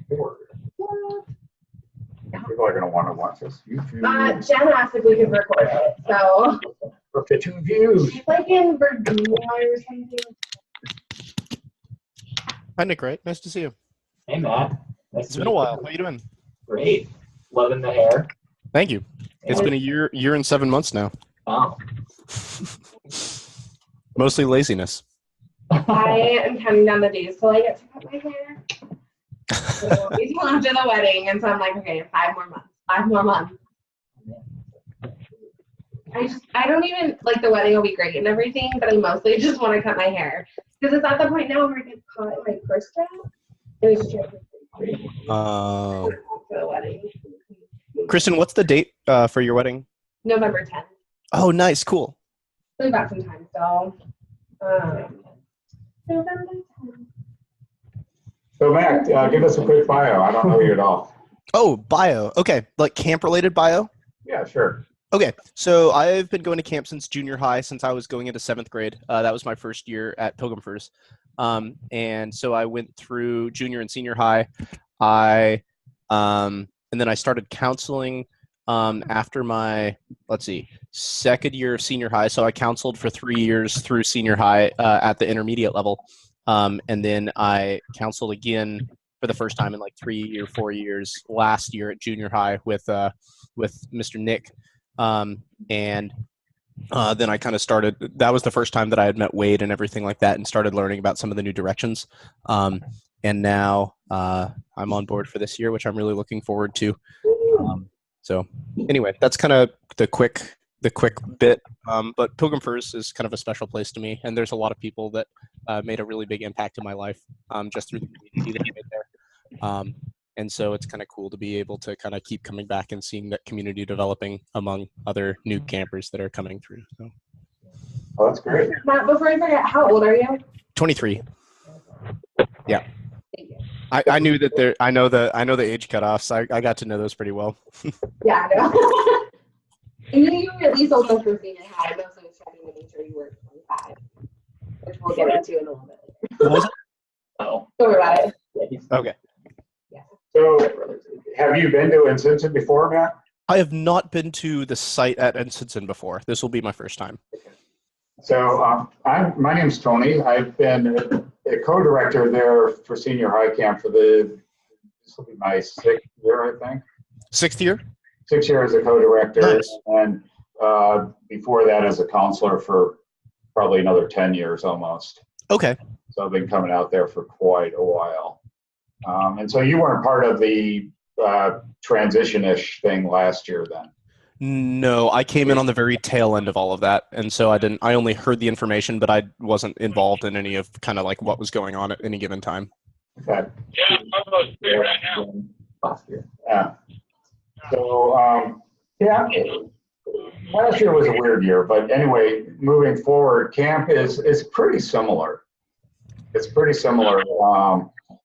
board. Yeah. People are going to want to watch this. YouTube. Jen asked if we could record it, so. For 52 views. She's like in Virginia or something. Hi, Nick Wright. Nice to see you. Hey, Matt. Nice It's to been a meet you. while. How you doing? Great. Loving the hair. Thank you. It's been a year and 7 months now. Wow. Mostly laziness. I am counting down the days till I get to cut my hair. So it's after the wedding, and so I'm like, okay, 5 more months. 5 more months. I don't even, like, the wedding will be great and everything, but I mostly just want to cut my hair. Because it's at the point now where I get caught in my first strap. And it's just for the wedding. Kristen, what's the date for your wedding? November 10th. Oh, nice. Cool. So we've got some time still. November 10th. So, Mac, give us a quick bio. I don't know you at all. Oh, bio. Okay. Like camp-related bio? Yeah, sure. Okay. So I've been going to camp since junior high, since I was going into 7th grade. That was my first year at Pilgrim Firs. And so I went through junior and senior high. And then I started counseling after my, second year of senior high. So I counseled for 3 years through senior high at the intermediate level. And then I counseled again for the first time in like 3 or 4 years last year at junior high with Mr. Nick. And then I kind of started, that was the first time that I had met Wade and everything like that and started learning about some of the new directions. And now I'm on board for this year, which I'm really looking forward to. So anyway, that's kind of the quick bit. But Pilgrim Firs is kind of a special place to me. And there's a lot of people that made a really big impact in my life just through the community that I made there. And so it's kind of cool to be able to kind of keep coming back and seeing that community developing among other new campers that are coming through. So. Oh, that's great. Matt, before I forget, how old are you? 23. Yeah. Thank you. I knew that there. I know the age cutoffs. I got to know those pretty well. Yeah, I know. I knew you were at least old enough for senior high. I mostly was checking to make sure you were 25, which we'll get into in a little bit. What was it? Oh. Don't worry about it. Okay. So, have you been to Ensign before, Matt? I have not been to the site at Ensign before. This will be my first time. So, my name's Tony. I've been a co-director there for senior high camp for this will be my 6th year, I think. 6th year? 6 years as a co-director, Nice. and before that as a counselor for probably another 10 years almost. Okay. So I've been coming out there for quite a while. And so you weren't part of the transition-ish thing last year then? No, I came in on the very tail end of all of that, and so I only heard the information, but I wasn't involved in any of kind of like what was going on at any given time. Okay. Yeah, I'm almost there right now. Last year. Yeah. So, last year was a weird year, but anyway, moving forward, camp is pretty similar. It's pretty similar.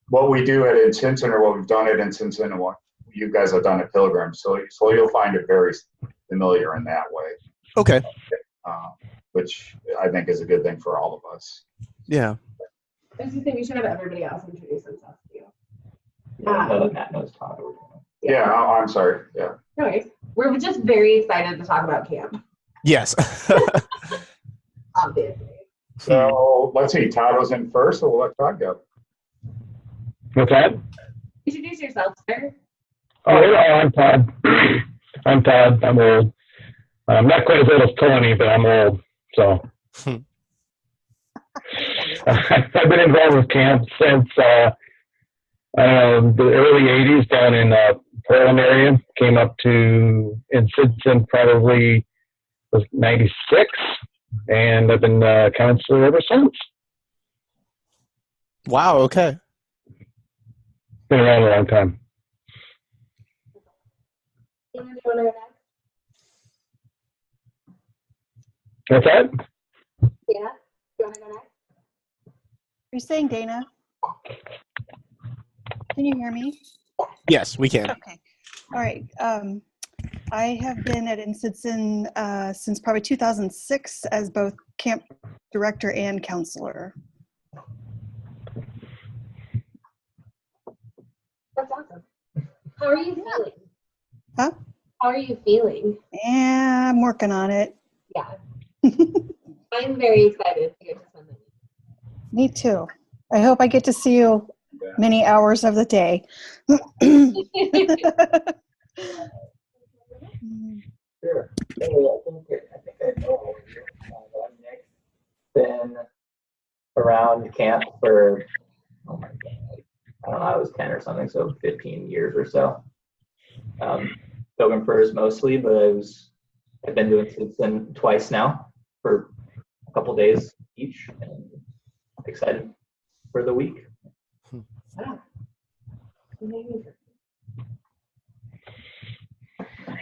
What we do at Ensign or what we've done at Ensign and what you guys have done at Pilgrim. So you'll find it very familiar in that way. Okay. Which I think is a good thing for all of us. Yeah. I just think we should have everybody else introduce themselves to you. I know that Matt knows Todd. Yeah, I'm sorry. Yeah. No worries. We're just very excited to talk about camp, Yes. obviously. So let's see. Todd was in first, so we'll let Todd go. What's that? Introduce yourself, sir. Oh, I'm Todd. I'm Todd. I'm old. I'm not quite as old as Tony, but I'm old. So I've been involved with camp since the early '80s down in Portland area. Came up to Ensign probably was '96, and I've been a counselor ever since. Wow. Okay. Been around a long time. Dana, do you want to go next? What's that? Dana, do you want to go next? You're saying Dana? Can you hear me? Yes, we can. Okay. All right. I have been at Ensign since probably 2006 as both camp director and counselor. That's awesome. How are you feeling? Huh? How are you feeling? Yeah, I'm working on it. Yeah. I'm very excited to get to spend the week. Me too. I hope I get to see you many hours of the day. Sure. So I think I know you. I'm Nick. Been around camp for, oh my God, I don't know, I was 10 or something, so 15 years or so. Pilgrim Prayers mostly, but I've been doing Citizen twice now for a couple days each, and excited for the week. Wow. Amazing.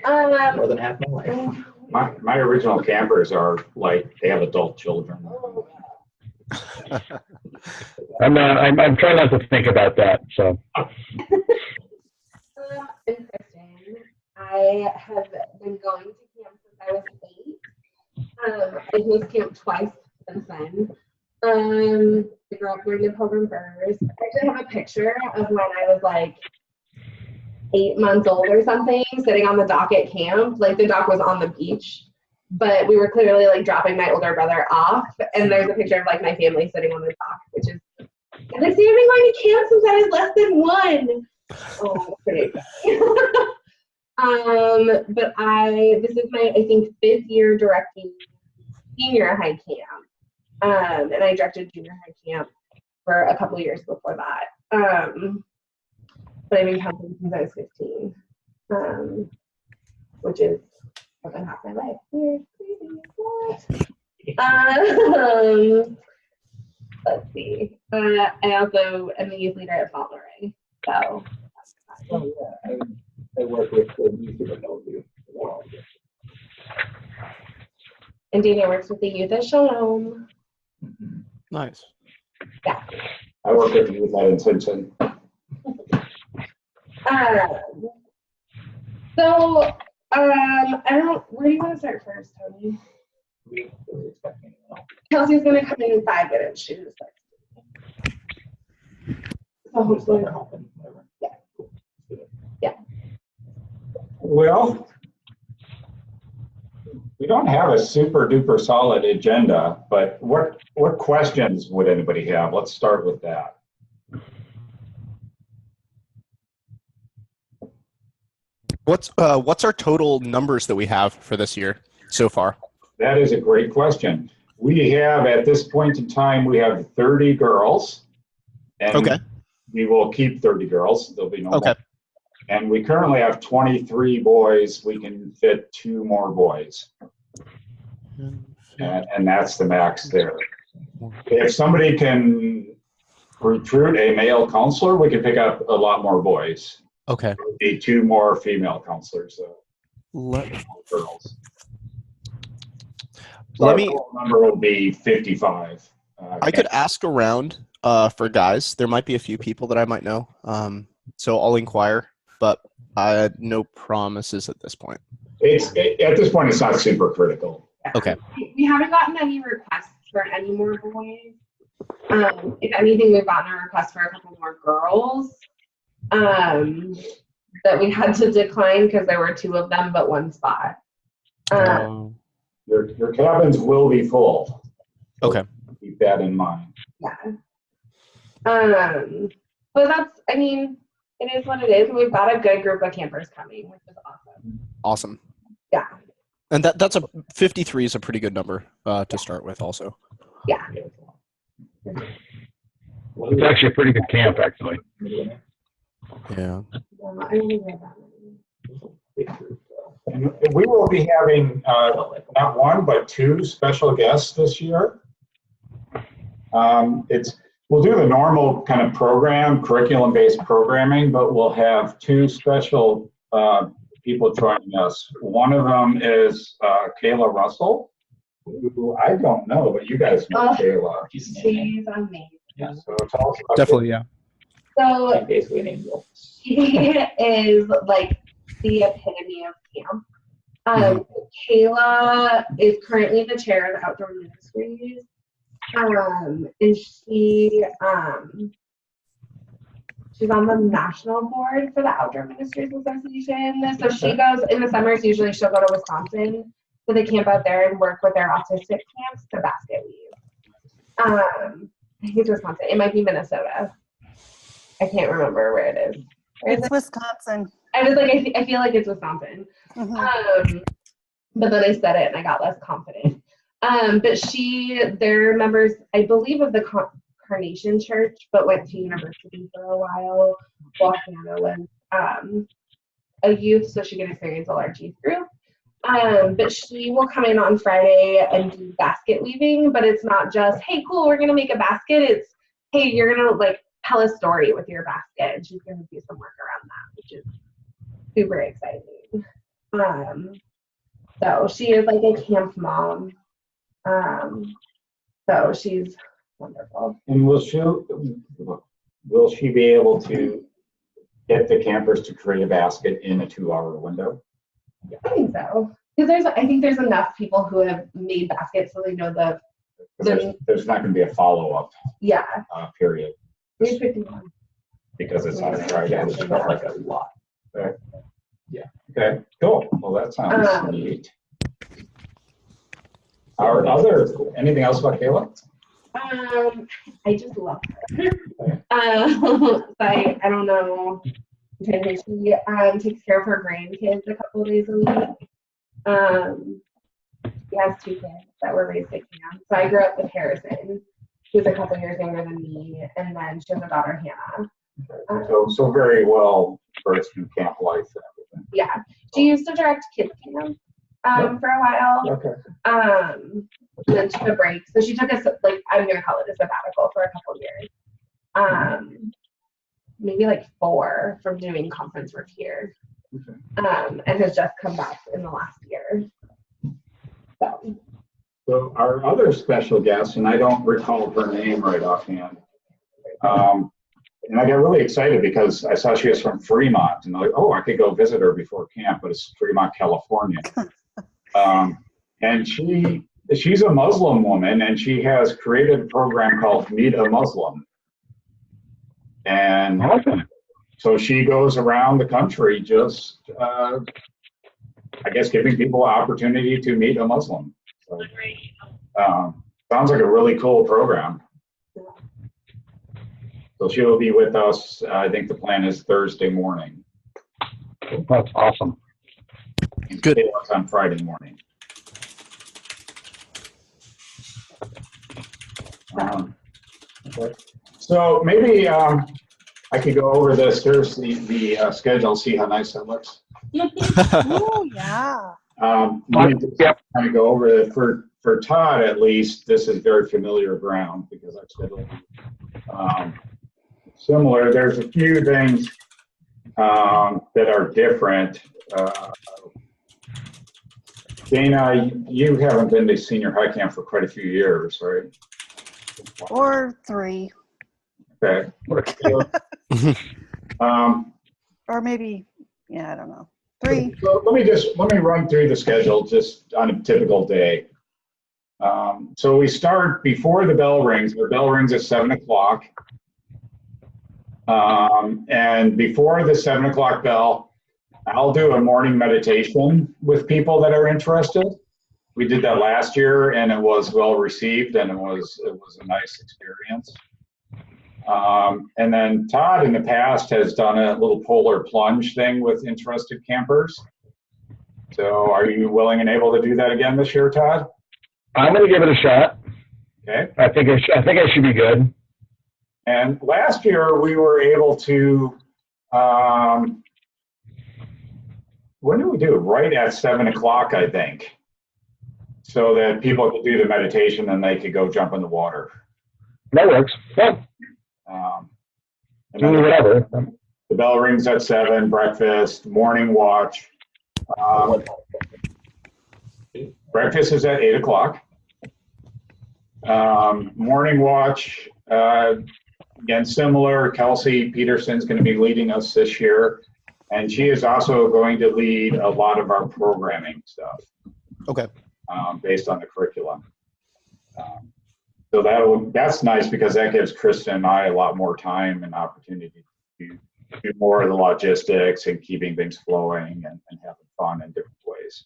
More than half my life. My original campers are like, they have adult children. I'm trying not to think about that. So Interesting. I have been going to camp since I was 8. I've missed camp twice since then. I grew up going to Pilgrim Prayers. I actually have a picture of when I was like 8 months old or something, sitting on the dock at camp. Like the dock was on the beach, but we were clearly like dropping my older brother off. And there's a picture of like my family sitting on the dock, which is, and I see I've been going to camp since I was less than 1. Oh, pretty exciting. But this is my, I think, 5th year directing senior high camp. And I directed junior high camp for a couple of years before that. But I've been counting since I was 15, which is more than half my life. Weird, crazy, let's see. I also am the youth leader at Fauntleroy. So. Oh, yeah. I work with the youth of Bellevue. And Daniel works with the youth at Shalom. Nice. Yeah. I work with youth at Intention. Where do you want to start first, Tony? Kelsey's going to come in 5 minutes. She just so hopefully, yeah. Well, we don't have a super duper solid agenda, but what questions would anybody have? Let's start with that. What's our total numbers that we have for this year so far? That is a great question. We have, at this point in time, we have 30 girls. And Okay. we will keep 30 girls. There'll be no Okay. more. And we currently have 23 boys. We can fit 2 more boys. And that's the max there. If somebody can recruit a male counselor, we can pick up a lot more boys. Okay. There would be 2 more female counselors, so girls. So Let our me. total number will be 55. I could ask around for guys. There might be a few people that I might know. So I'll inquire, but I had no promises at this point. At this point, it's not super critical. Okay. We haven't gotten any requests for any more boys. If anything, we've gotten a request for a couple more girls that we had to decline because there were 2 of them, but 1 spot. Your cabins will be full. Okay. Keep that in mind. Yeah. But that's, I mean, it is what it is. We've got a good group of campers coming, which is awesome. Awesome. Yeah. And that's a 53 is a pretty good number to start with also. Yeah. it's actually a pretty good camp, actually. Yeah. I don't think we have that many. And we will be having not 1, but 2 special guests this year. We'll do the normal kind of curriculum-based programming, but we'll have 2 special people joining us. One of them is Kayla Russell, who I don't know, but you guys know Kayla. She's amazing. Yeah, so tell us about Definitely, yeah. So Basically an angel. she is like the epitome of camp. Kayla is currently the chair of Outdoor Ministries. And She's on the national board for the Outdoor Ministers Association. So she goes in the summers. Usually, she'll go to Wisconsin, so they camp out there and work with their autistic camps to basket weave. I think it's Wisconsin. It might be Minnesota. I can't remember where it is. It's Wisconsin. I was like, I feel like it's Wisconsin. Mhm. But then I said it and I got less confident. But they're members, I believe, of the Carnation Church, but went to university for a while Hannah was a youth, so she could experience a large youth group. But she will come in on Friday and do basket weaving, but it's not just, hey, cool, we're gonna make a basket. It's, hey, you're gonna like tell a story with your basket, and she's gonna do some work around that, which is super exciting. So she is like a camp mom. So she's wonderful. And will she be able to get the campers to create a basket in a 2-hour window? I think so. Because I think there's enough people who have made baskets so they know There's not going to be a follow-up yeah. period Maybe 51. because it's on Friday. Yeah, it's not like a lot. Okay, cool. Well, that sounds neat. Anything else about Kayla? I just love her. I don't know. She takes care of her grandkids a couple of days a week. She has 2 kids that were raised at camp. So I grew up with Harrison, who's a couple years younger than me, and then she has a daughter, Hannah. So very well versed in camp life and everything. Yeah, she used to direct kids camp for a while. Okay. And then took a break. So she took I'm gonna call it a sabbatical for a couple of years. Maybe like 4 from doing conference work here. Okay. And has just come back in the last year. So our other special guest, and I don't recall her name right offhand, and I got really excited because I saw she was from Fremont, and I'm like, oh, I could go visit her before camp, but it's Fremont, California. And she's a Muslim woman, and she has created a program called Meet a Muslim. And so she goes around the country just, I guess, giving people opportunity to meet a Muslim. So, sounds like a really cool program. So she will be with us. I think the plan is Thursday morning. That's awesome. Good. On Friday morning. Okay. So maybe I could go over this. Here's the schedule. See how nice that looks. Oh, yeah. Let me just kind of go over it. For Todd, at least, this is very familiar ground because I've scheduled similar. There's a few things that are different. Dana, you haven't been to senior high camp for quite a few years, right? Or 3. Okay. Or maybe, yeah, I don't know. 3. So let me run through the schedule just on a typical day. So we start before the bell rings. The bell rings at 7 o'clock. And before the 7 o'clock bell, I'll do a morning meditation with people that are interested. We did that last year, and it was well received, and it was a nice experience. And then Todd in the past has done a little polar plunge thing with interested campers. So are you willing and able to do that again this year, Todd? I'm going to give it a shot. Okay. I think I should be good. And last year we were able to, when did we do it? Right at 7 o'clock, I think, so that people could do the meditation and they could go jump in the water. That works. Yeah. And then Whatever. the bell rings at 7, breakfast, morning watch. Breakfast is at 8 o'clock. Morning watch, again, similar. Kelsey Peterson's going to be leading us this year. And she is also going to lead a lot of our programming stuff. Okay. Based on the curriculum. So that's nice because that gives Kristen and I a lot more time and opportunity do more of the logistics and keeping things flowing and having fun in different ways.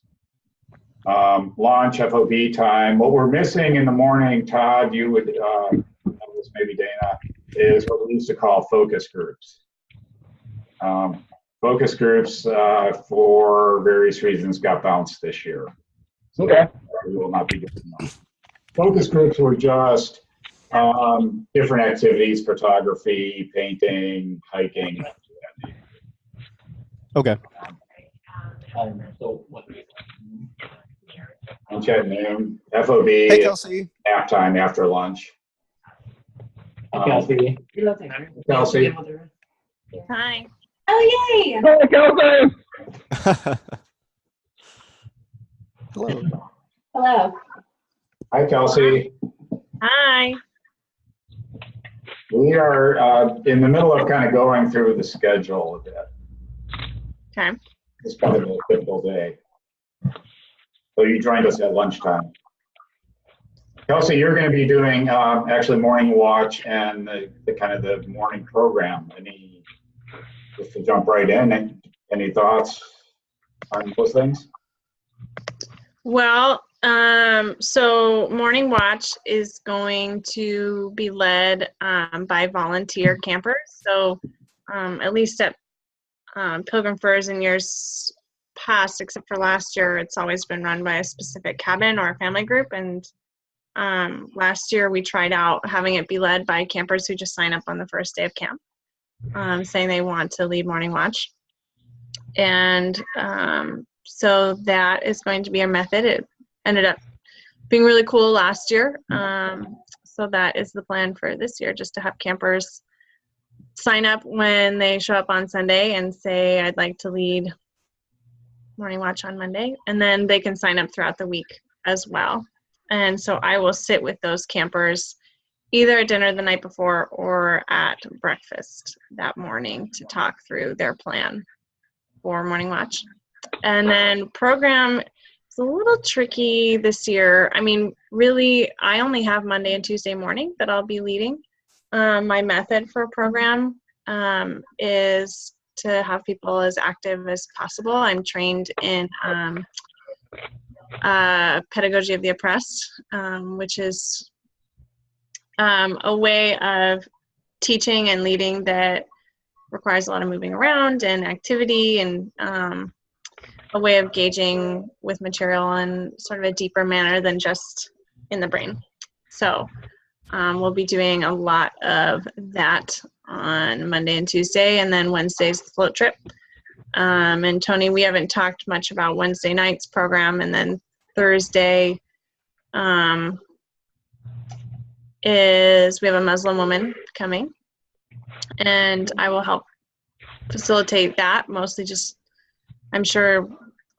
Launch FOB time. What we're missing in the morning, Todd, you would, maybe Dana, is what we used to call focus groups. Focus groups, for various reasons, got bounced this year. So Okay. we will not be doing them. Focus groups were just different activities: photography, painting, hiking. Okay. So what? Lunch at noon. FOB Hey, Kelsey. nap time after lunch. Kelsey. Kelsey. Hi. Oh, yay! Hey, Kelsey. Hello. Hello. Hi, Kelsey. Hi. We are in the middle of kind of going through the schedule a bit. Okay. It's kind of a typical day. So you joined us at lunchtime. Kelsey, you're going to be doing actually morning watch and the kind of the morning program. Just to jump right in, any thoughts on those things? Well, so Morning Watch is going to be led by volunteer campers. So at least at Pilgrim Firs in years past, except for last year, it's always been run by a specific cabin or a family group. And last year we tried out having it be led by campers who just sign up on the first day of camp, saying they want to lead Morning Watch. And so that is going to be our method. It ended up being really cool last year. So that is the plan for this year, just to have campers sign up when they show up on Sunday and say, I'd like to lead Morning Watch on Monday. And then they can sign up throughout the week as well. And so I will sit with those campers either at dinner the night before or at breakfast that morning to talk through their plan for Morning Watch. And then program is a little tricky this year. I mean, really, I only have Monday and Tuesday morning that I'll be leading. My method for a program is to have people as active as possible. I'm trained in pedagogy of the oppressed, which is a way of teaching and leading that requires a lot of moving around and activity, and a way of gauging with material in sort of a deeper manner than just in the brain. So we'll be doing a lot of that on Monday and Tuesday, and then Wednesday's the float trip. And Tony, we haven't talked much about Wednesday night's program, and then Thursday is we have a Muslim woman coming, and I will help facilitate that, mostly just, I'm sure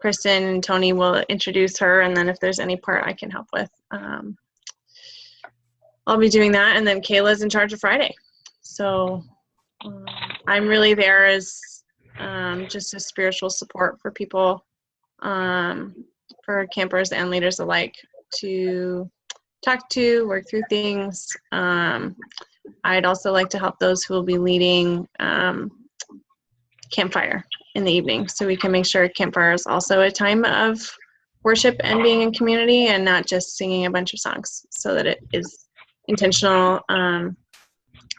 Kristen and Tony will introduce her, and then if there's any part I can help with, I'll be doing that. And then Kayla's in charge of Friday. So I'm really there as just a spiritual support for people, for campers and leaders alike, to talk to, work through things. I'd also like to help those who will be leading campfire in the evening, so we can make sure campfire is also a time of worship and being in community, and not just singing a bunch of songs, so that it is intentional,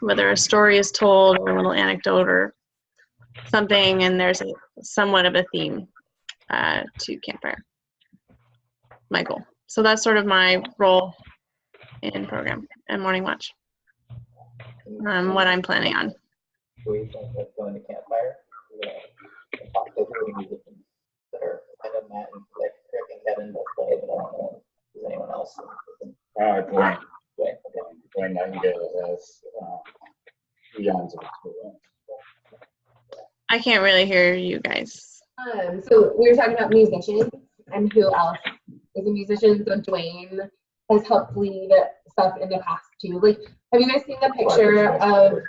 whether a story is told or a little anecdote or something, and there's somewhat of a theme to campfire. My goal. So that's sort of my role in program and Morning Watch. What I'm planning on. Do we think of going to campfire? Talk to the musicians that are kind of Matt and like Rick and Kevin both play, but I don't know if there's anyone else. Glenn Nightingale has eons of experience. I can't really hear you guys. So we were talking about musicians and who else is a musician. So Dwayne has helped lead stuff in the past too. Like, have you guys seen the picture of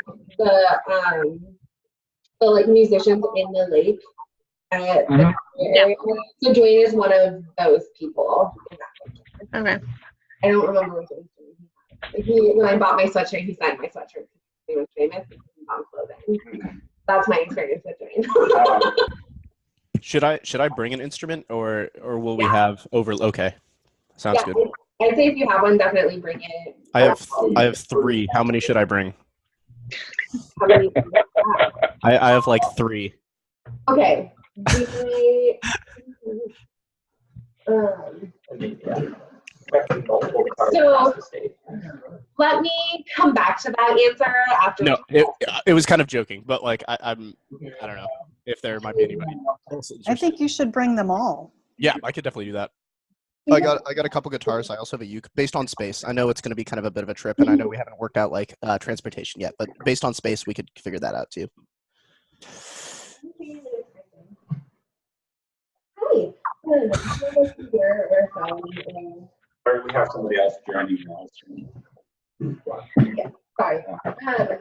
the like musicians in the lake at the area? So Dwayne is one of those people in that picture. Okay. I don't remember which one. When I bought my sweatshirt, he signed my sweatshirt. He was famous because he bought clothing. That's my experience with doing. Should I bring an instrument or will we Yeah. have over? Okay, sounds Yeah, good. I'd say if you have one, definitely bring it. I have 3. How many should I bring? How many? I have like 3. Okay. Multiple cars So- across the state. Let me come back to that answer after. No, it was kind of joking, but like I don't know if there might be anybody else I interested. think you should bring them all. Yeah, I could definitely do that. I got a couple guitars. I also have a uke. Based on space, I know it's going to be kind of a bit of a trip, and I know we haven't worked out like transportation yet. But based on space, we could figure that out too. Hi. Or we have somebody else joining us. Sorry.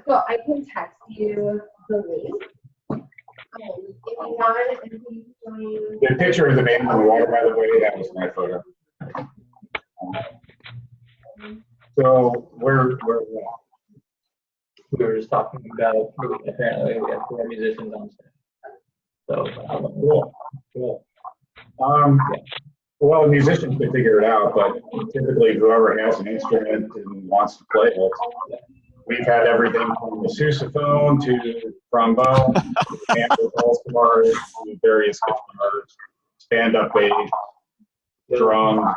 So I can text you the link. If you want, if you join. The picture of the man in the water, by the way, that was my photo. So we're We were just talking about, apparently we have 4 musicians on staff. So, cool. Well, musicians can figure it out, but typically whoever has an instrument and wants to play it. We've had everything from the sousaphone to trombone, and all-stars, to various guitars, stand-up bass, drum,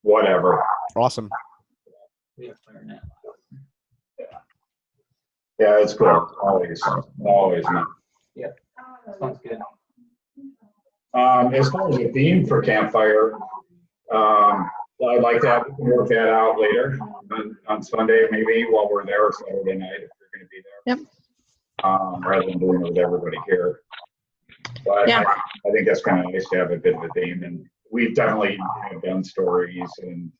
whatever. Awesome. we have clarinet. Yeah, it's cool. Always nice. Sounds good. As far as the theme for Campfire, I'd like to work that out later on Sunday, maybe while we're there, or Saturday night if you're going to be there. Yep. Rather than doing it with everybody here. But Yeah. I think that's kind of nice to have a bit of a theme, and we've definitely done stories and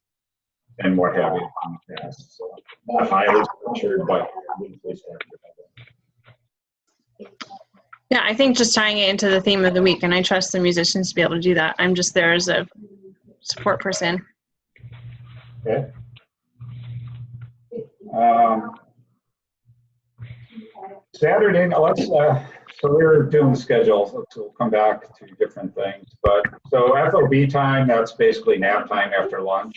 what have you in the past. So not highly structured, but loosely structured. Yeah, I think just tying it into the theme of the week, and I trust the musicians to be able to do that. I'm just there as a support person. Okay. Saturday, so we're doing the schedule, so we'll come back to different things. But so FOB time, that's basically nap time after lunch.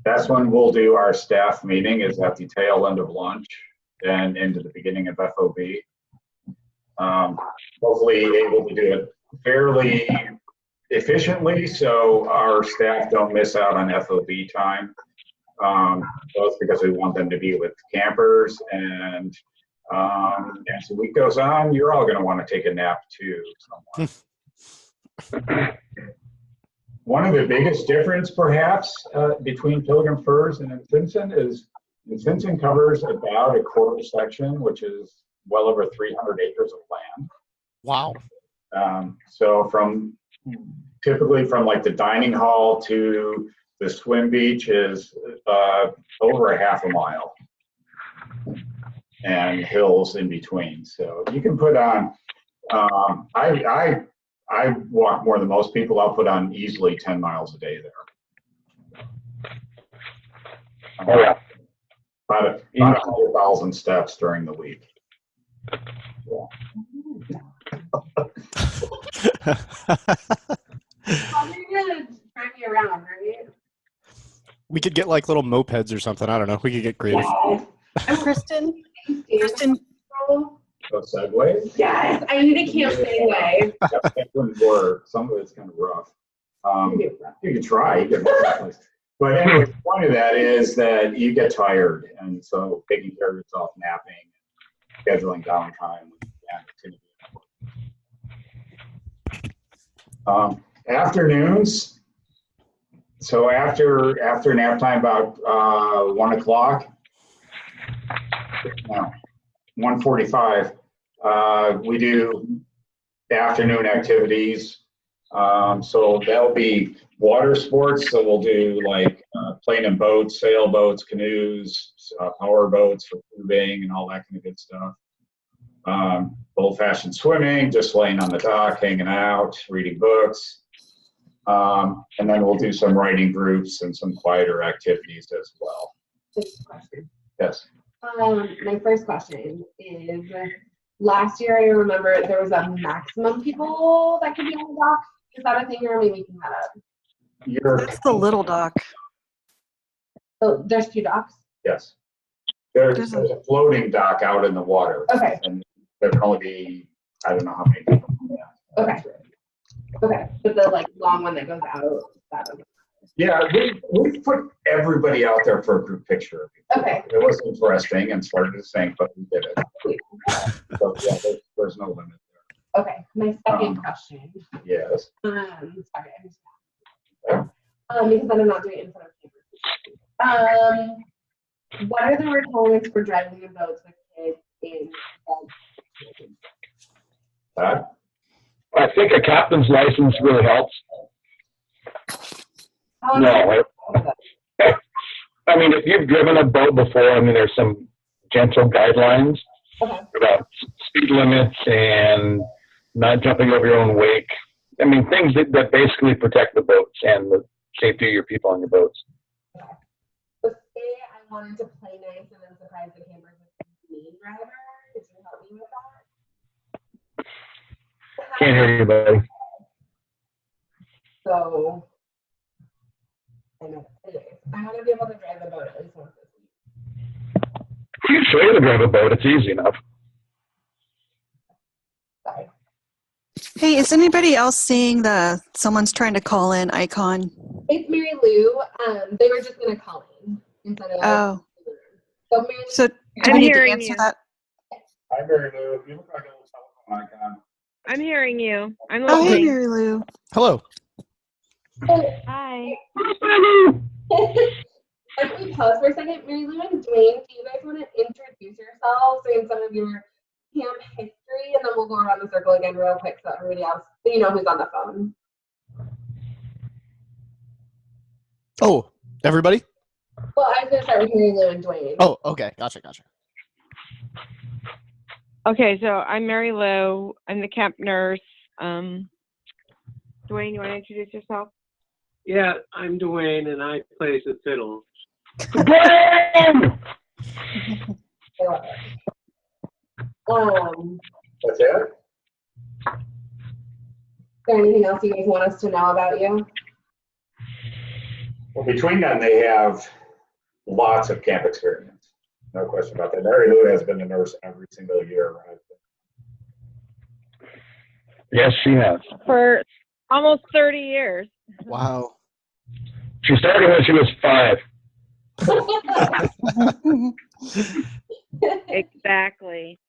That's when we'll do our staff meeting, is at the tail end of lunch and into the beginning of FOB. Hopefully able to do it fairly efficiently so our staff don't miss out on FOB time. Both because we want them to be with campers, and as the week goes on, you're all going to want to take a nap too somewhere. One of the biggest difference perhaps between Pilgrim Firs and Simpson is Simpson covers about a quarter section, which is well over 300 acres of land. Wow. So typically from like the dining hall to the swim beach is over a half a mile, and hills in between. So you can put on, I walk more than most people. I'll put on easily 10 miles a day there. Oh, yeah. About 100,000 steps during the week. Probably gonna drive me around, right? We could get like little mopeds or something. I don't know. We could get creative. Kristen, Oh, Segway? yes, I need a camp Segway. That wouldn't work. Some of it's kind of rough. You can try. But anyway, the point of that is that you get tired, and so taking care of yourself, napping, scheduling downtime, it's going to be afternoons. So after nap time, about 1 o'clock, 1:45, we do afternoon activities. So that'll be water sports. So we'll do like plane and boats, sailboats, canoes, power boats for tubing and all that kind of good stuff. Old-fashioned swimming, just laying on the dock, hanging out, reading books. And then we'll do some writing groups and some quieter activities as well. Just a question. Yes. My first question is, last year I remember there was a maximum people that could be on the dock. Is that a thing, or am I making that up? That's the little dock. So there's 2 docks? Yes. There's a floating dock out in the water. Okay. And there can only be, I don't know how many people. Yeah. Okay. Okay. But the like long one that goes out, that doesn't. Yeah, we put everybody out there for a group picture. Okay. It was interesting and started to sink, but we did it. So yeah, there's no limit there. Okay. My second question. Yes. Sorry, I just because I'm not doing it in front of campers. What are the requirements for driving a boat with kids in? I think a captain's license really helps. No. I mean, if you've driven a boat before, I mean, there's some gentle guidelines about speed limits and not jumping over your own wake. I mean, things that basically protect the boats and the safety of your people on your boats. So say I wanted to play nice and then surprise the campers with the main driver. Could you help me with that? Can't hear you, buddy. So, I know. Anyways, I want to be able to drive a boat at least once this week. We can show you to drive a boat. It's easy enough. Sorry. Hey, is anybody else seeing the someone's trying to call in icon? It's Mary Lou. They were just going to call in instead of. Oh. So Mary Lou. So do I'm we need to hearing answer you. that? Hi, Mary Lou. You look like a little telephone icon. I'm hearing you. I'm Oh, hey, listening. Mary Lou. Hello. Hi. If we pause for a second, Mary Lou and Dwayne, do you guys want to introduce yourselves and some of your camp history, and then we'll go around the circle again real quick so everybody else, so you know who's on the phone. Oh, everybody? Well, I was going to start with Mary Lou and Dwayne. Oh, okay. Gotcha. Okay, so I'm Mary Lou. I'm the camp nurse. Dwayne, you want to introduce yourself? Yeah, I'm Dwayne, and I play the fiddle. Dwayne! That's it? Is there anything else you guys want us to know about you? Well, between them, they have lots of camp experience. No question about that. Mary Lou has been a nurse every single year. Right? Yes, she has. For almost 30 years. Wow. She started when she was 5. Exactly.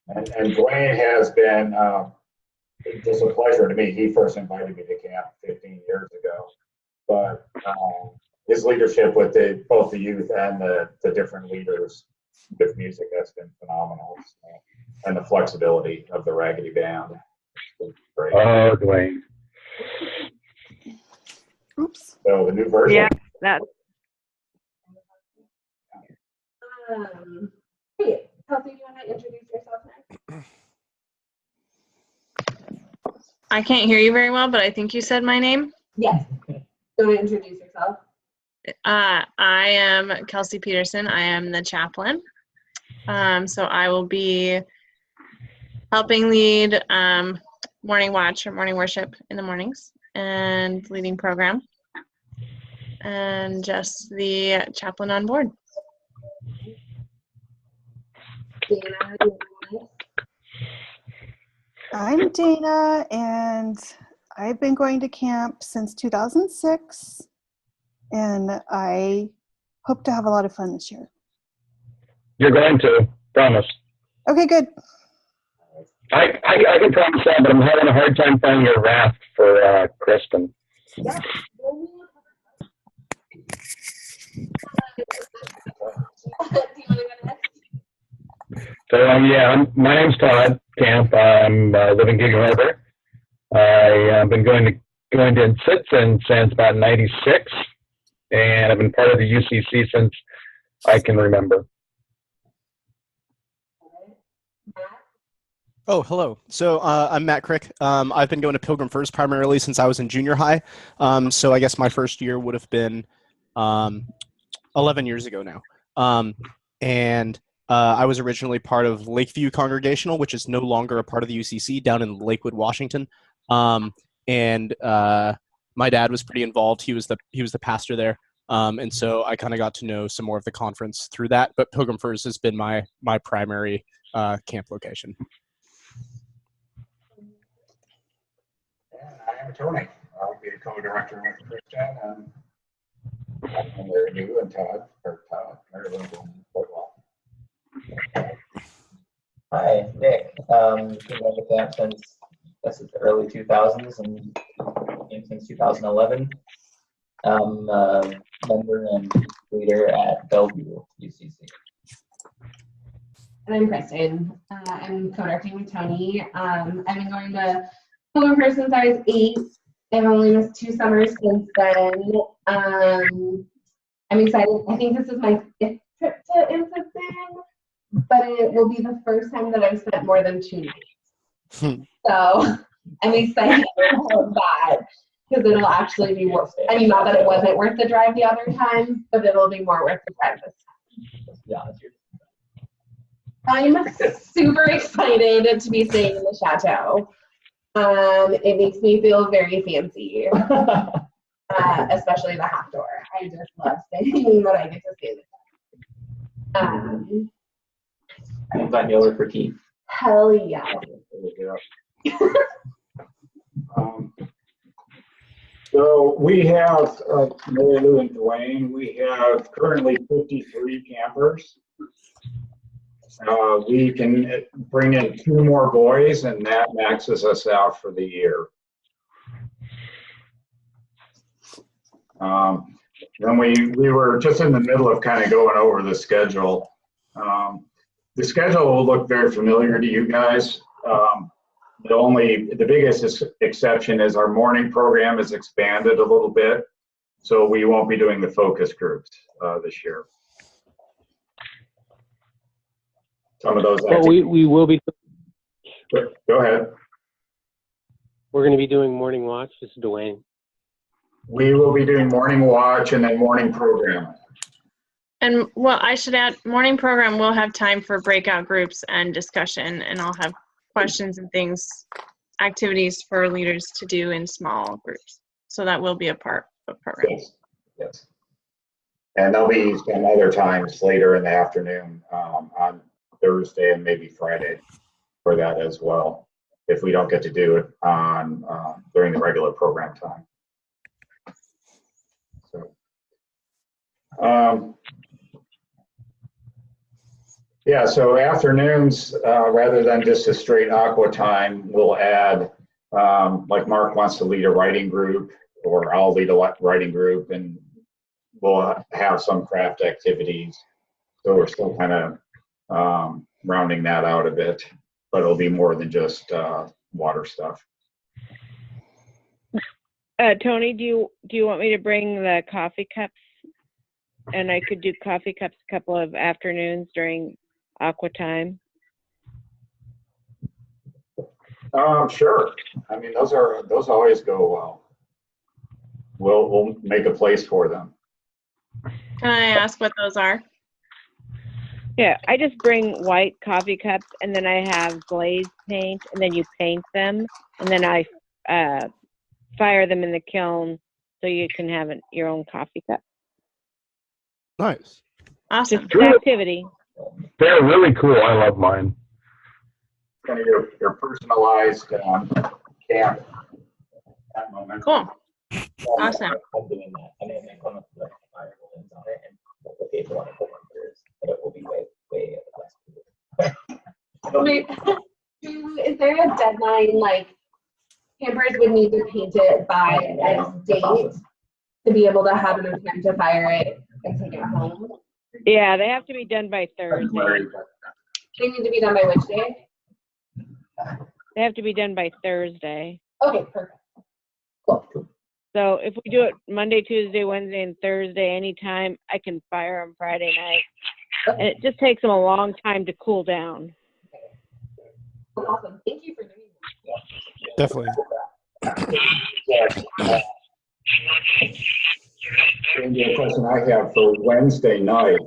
And Dwayne has been just a pleasure to me. He first invited me to camp 15 years ago. But his leadership with both the youth and the different leaders with music has been phenomenal. So, and the flexibility of the Raggedy Band has been great. Oh, Dwayne. Oops. So the new version. Yeah, that's Hey, Kelsey, do you want to introduce yourself next? I can't hear you very well, but I think you said my name. Yes. Do you want to introduce yourself? I am Kelsey Peterson. I am the chaplain. So I will be helping lead morning watch or morning worship in the mornings and leading program and just the chaplain on board. Dana, do you want to? I'm Dana, and I've been going to camp since 2006, and I hope to have a lot of fun this year. You're going to, promise. Okay, good. I can promise that, but I'm having a hard time finding a raft for Kristen. Yeah. Do you want to go next? So yeah, my name's Todd Camp. I'm live in Gig Harbor. I've been going to Sitson since about '96, and I've been part of the UCC since I can remember. Oh, hello. So I'm Matt Crick. I've been going to Pilgrim First primarily since I was in junior high. So I guess my first year would have been 11 years ago now. And I was originally part of Lakeview Congregational, which is no longer a part of the UCC, down in Lakewood, Washington. And my dad was pretty involved. He was the pastor there. And so I kind of got to know some more of the conference through that. But Pilgrim Firs has been my primary camp location. And I am Tony. I'll be the co-director with Christian, and there you and Todd, Mary Lou doing quite well. Hi, Nick. Been at the camp since, I guess it's the early 2000s and since 2011. I'm a member and leader at Bellevue UCC. And I'm Kristen. I'm co-directing with Tony. I've been going to Pilgrim Firs since I was 8. I've only missed 2 summers since then. I'm excited. I think this is my 5th trip to Infanton, but it will be the first time that I've spent more than 2 nights. So I'm excited about that because it'll actually be worth it. I mean, not that it wasn't worth the drive the other time, but it'll be more worth the drive this time. Let's be honest here. I'm super excited to be staying in the chateau. It makes me feel very fancy, especially the half door. I just love staying that I get to stay in the chateau. I invite you over for tea. Hell yeah. So we have, Mary Lou and Dwayne, we have currently 53 campers. We can bring in 2 more boys, and that maxes us out for the year. Then we were just in the middle of kind of going over the schedule. The schedule will look very familiar to you guys. The biggest exception is our morning program is expanded a little bit, so we won't be doing the focus groups this year. Some of those. Well, we will be. Go ahead. We're going to be doing morning watch. This is Dwayne. We will be doing morning watch and then morning program. And well, I should add, morning program will have time for breakout groups and discussion, and I'll have questions and things, activities for leaders to do in small groups. So that will be a part of program. Yes. And there'll be some other times later in the afternoon on Thursday and maybe Friday for that as well, if we don't get to do it on during the regular program time. So, yeah, so afternoons, rather than just a straight aqua time, we'll add, like Mark wants to lead a writing group, or I'll lead a writing group, and we'll have some craft activities. So we're still kind of rounding that out a bit, but it'll be more than just water stuff. Tony, do you want me to bring the coffee cups? And I could do coffee cups a couple of afternoons during aqua time. Sure. I mean, those always go well. We'll make a place for them. Can I ask what those are? Yeah, I just bring white coffee cups, and then I have glazed paint, and then you paint them, and then I fire them in the kiln so you can have your own coffee cup. Nice. Awesome. Just an activity. They're really cool. I love mine. Kind of your personalized camp at that moment. Cool. Awesome. I've been in that. I mean, I'm going to put fire balloons on it and replicate the one at Pilgrim Firs, but it will be way less. Is there a deadline, like campers would need to paint it by X date to be able to have enough time to fire it and take it home? Yeah, they have to be done by Thursday. They need to be done by which day? They have to be done by Thursday. Okay, perfect. Cool. So if we do it Monday, Tuesday, Wednesday, and Thursday, anytime, I can fire them Friday night. And it just takes them a long time to cool down. Awesome. Thank you for doing that. Definitely. The question I have for Wednesday night,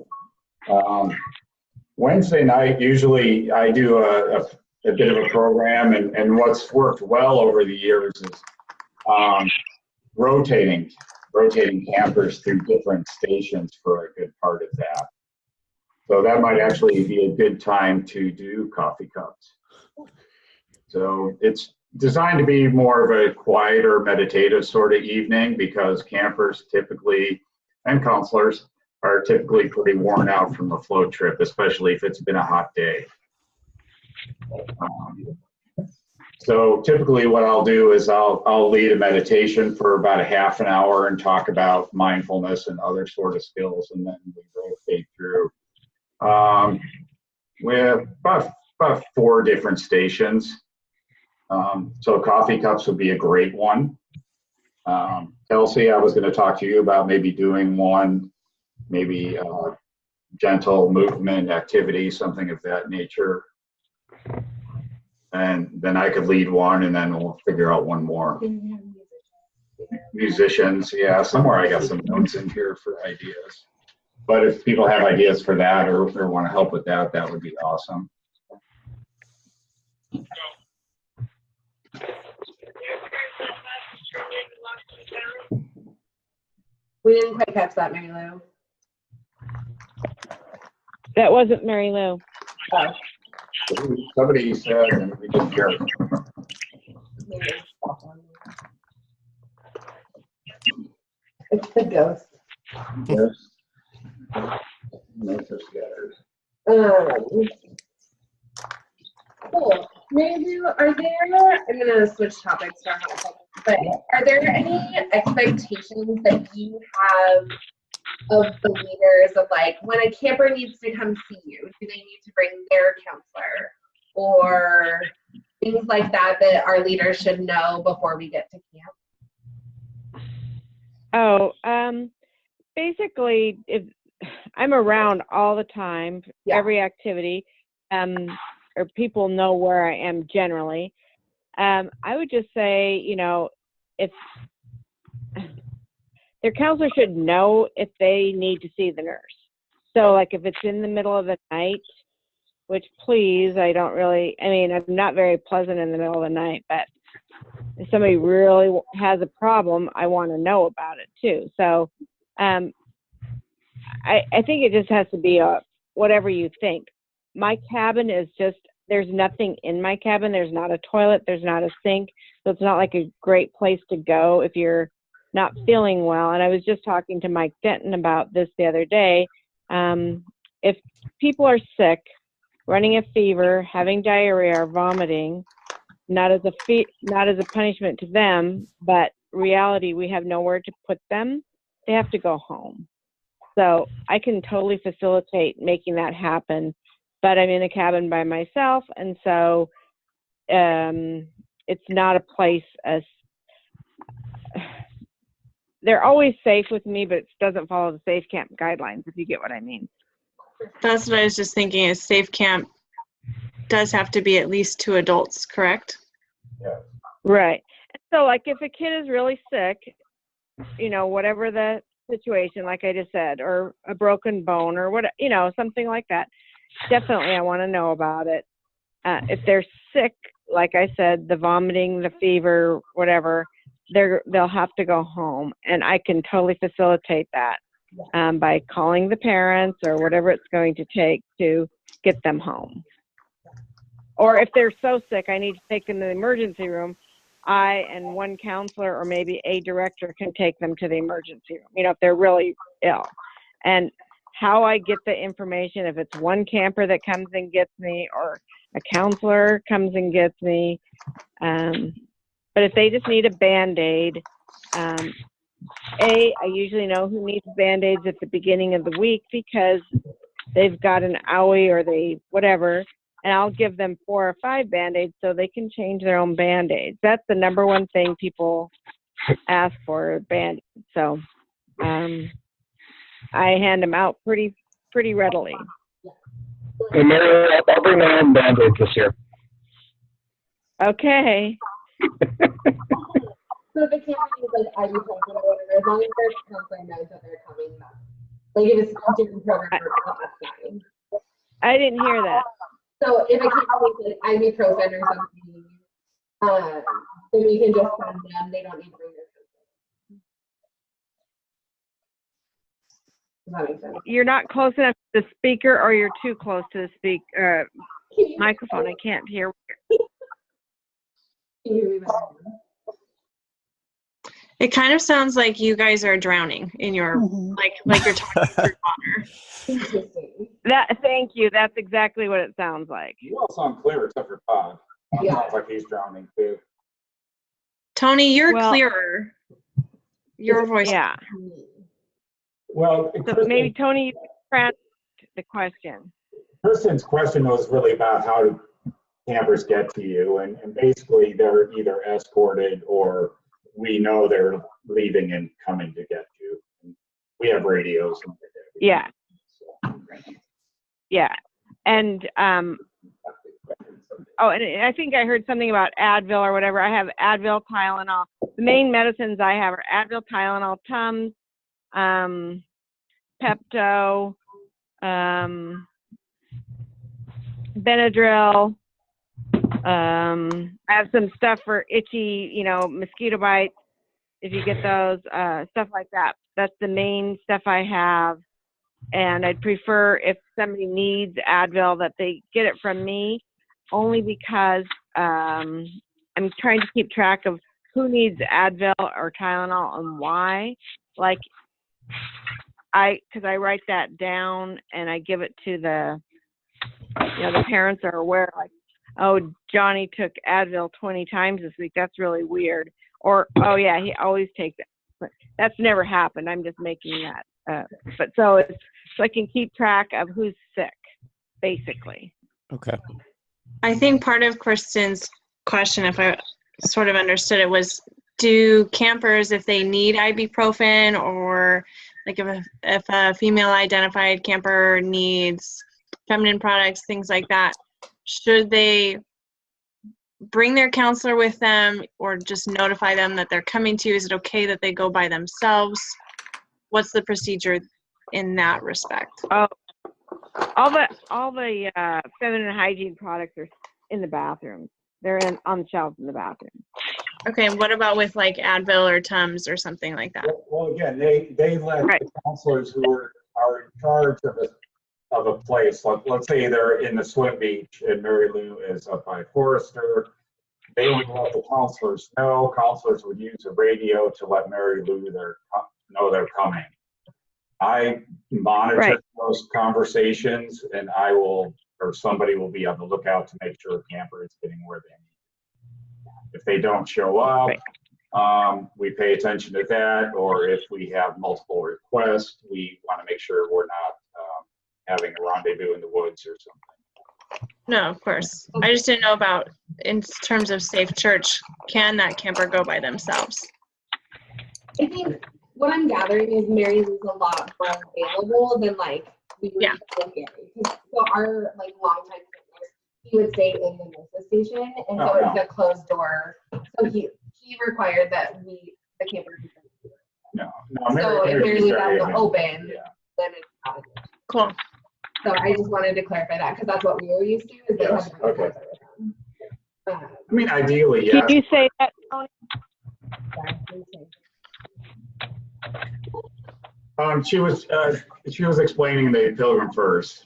Wednesday night, usually I do a bit of a program, and what's worked well over the years is rotating campers through different stations for a good part of that. So that might actually be a good time to do coffee cups. So it's designed to be more of a quieter, meditative sort of evening, because campers typically, and counselors, are typically pretty worn out from the float trip, especially if it's been a hot day. So typically what I'll do is I'll lead a meditation for about a half an hour and talk about mindfulness and other sort of skills, and then we rotate through. We have about 4 different stations. So coffee cups would be a great one. Kelsey, I was going to talk to you about maybe doing one, maybe gentle movement activity, something of that nature. And then I could lead one, and then we'll figure out one more. Musicians, yeah, somewhere I got some notes in here for ideas. But if people have ideas for that, or want to help with that, that would be awesome. We didn't quite catch that, Mary Lou. That wasn't Mary Lou. Oh. Somebody said, and we didn't hear it. It's the ghost. Yes. Notes are scattered. Cool. Mary Lou, are there, I'm going to switch topics for a second, but are there any expectations that you have of the leaders of, like, when a camper needs to come see you, do they need to bring their counselor, or things like that that our leaders should know before we get to camp? Oh, basically, if I'm around all the time, Yeah. every activity, or people know where I am generally. I would just say, you know, if their counselor should know if they need to see the nurse. So, like, if it's in the middle of the night, which, please, I don't really, I mean, I'm not very pleasant in the middle of the night, but if somebody really has a problem, I want to know about it too. So, I think it just has to be whatever you think. My cabin is just, there's nothing in my cabin. There's not a toilet. There's not a sink. So it's not like a great place to go if you're not feeling well. And I was just talking to Mike Denton about this the other day. If people are sick, running a fever, having diarrhea or vomiting, not as a punishment to them, but reality, we have nowhere to put them. They have to go home. So I can totally facilitate making that happen, but I'm in a cabin by myself, and so it's not a place as they're always safe with me, but it doesn't follow the Safe Camp guidelines, if you get what I mean. That's what I was just thinking, is Safe Camp does have to be at least 2 adults, correct? Yeah. Right. So, like, if a kid is really sick, you know, whatever the situation, like I just said, or a broken bone or what, you know, something like that, definitely I want to know about it. If they're sick, like I said, the vomiting, the fever, whatever, they'll have to go home, and I can totally facilitate that by calling the parents or whatever it's going to take to get them home. Or if they're so sick, I need to take them to the emergency room, I and one counselor or maybe a director can take them to the emergency room, you know, if they're really ill. And how I get the information, if it's one camper that comes and gets me or a counselor comes and gets me, but if they just need a Band-Aid, I usually know who needs Band-Aids at the beginning of the week because they've got an owie or they whatever, and I'll give them 4 or 5 Band-Aids so they can change their own Band-Aids. That's the number one thing people ask for, Band-Aids. So I hand them out pretty readily. Hey, Mary, I'll bring my own Band-Aids this year. Okay. So the camper is like ibuprofen or whatever, as long as their counselor knows that they're coming back. Like if it's a different program, that's fine. I didn't hear that. So if a camper needs like ibuprofen or something, then we can just send them. They don't need to bring their camper. Does that make sense? You're not close enough to the speaker, or you're too close to the microphone. I can't hear. Can you hear me better? It kind of sounds like you guys are drowning in your like you're talking through water. Interesting. Thank you. That's exactly what it sounds like. You all sound clear except for Todd. Yeah. Sounds like he's drowning too. Tony, you're Well- clearer. Your voice. Yeah. Well, So maybe Tony, you can translate the question. Kristen's question was really about how do campers get to you, and basically they're either escorted or we know they're leaving and coming to get you. We have radios. And Yeah. so. Yeah. And and I think I heard something about Advil or whatever. I have Advil, Tylenol. The main medicines I have are Advil, Tylenol, Tums, Pepto, Benadryl. I have some stuff for itchy, mosquito bites, if you get those, stuff like that. That's the main stuff I have. And I'd prefer if somebody needs Advil that they get it from me, only because I'm trying to keep track of who needs Advil or Tylenol and why. Like, because I write that down and I give it to the parents are aware, like, oh, Johnny took Advil 20 times this week. That's really weird. Or, oh yeah, he always takes it. But that's never happened. I'm just making that. But so I can keep track of who's sick, basically. Okay. I think part of Kristen's question, if I sort of understood it, was do campers, if they need ibuprofen, or like if a female identified camper needs feminine products, things like that, should they bring their counselor with them or just notify them that they're coming to you? Is it okay that they go by themselves? What's the procedure in that respect? Oh, all the feminine hygiene products are in the bathroom. They're on the shelves in the bathroom. Okay, and what about with like Advil or Tums or something like that? Well, again, they let Right. the counselors who are in charge of a place, like, let's say they're in the swim beach and Mary Lou is up by Forrester, they would let the counselors know. Counselors would use a radio to let Mary Lou know they're coming. I monitor Right. those conversations, and I will, or somebody will be on the lookout to make sure a camper is getting where they need. If they don't show up, Right. we pay attention to that, or if we have multiple requests, we want to make sure we're not having a rendezvous in the woods or something. No, of course. I just didn't know about, in terms of Safe Church, can that camper go by themselves? I think what I'm gathering is Mary Lou's a lot more available than like we would look at. So our like longtime campers, he would stay in the nurse's station, and so it's a closed door. So he required that the camper be closed. No, So if Mary Lou's out in the open, yeah. then it's out of it. Cool. So I just wanted to clarify that because that's what we were used to. Is they Yes, had to bring a okay. counselor with them. I mean, ideally, Can yes. you say that, Tony? She was explaining the Pilgrim First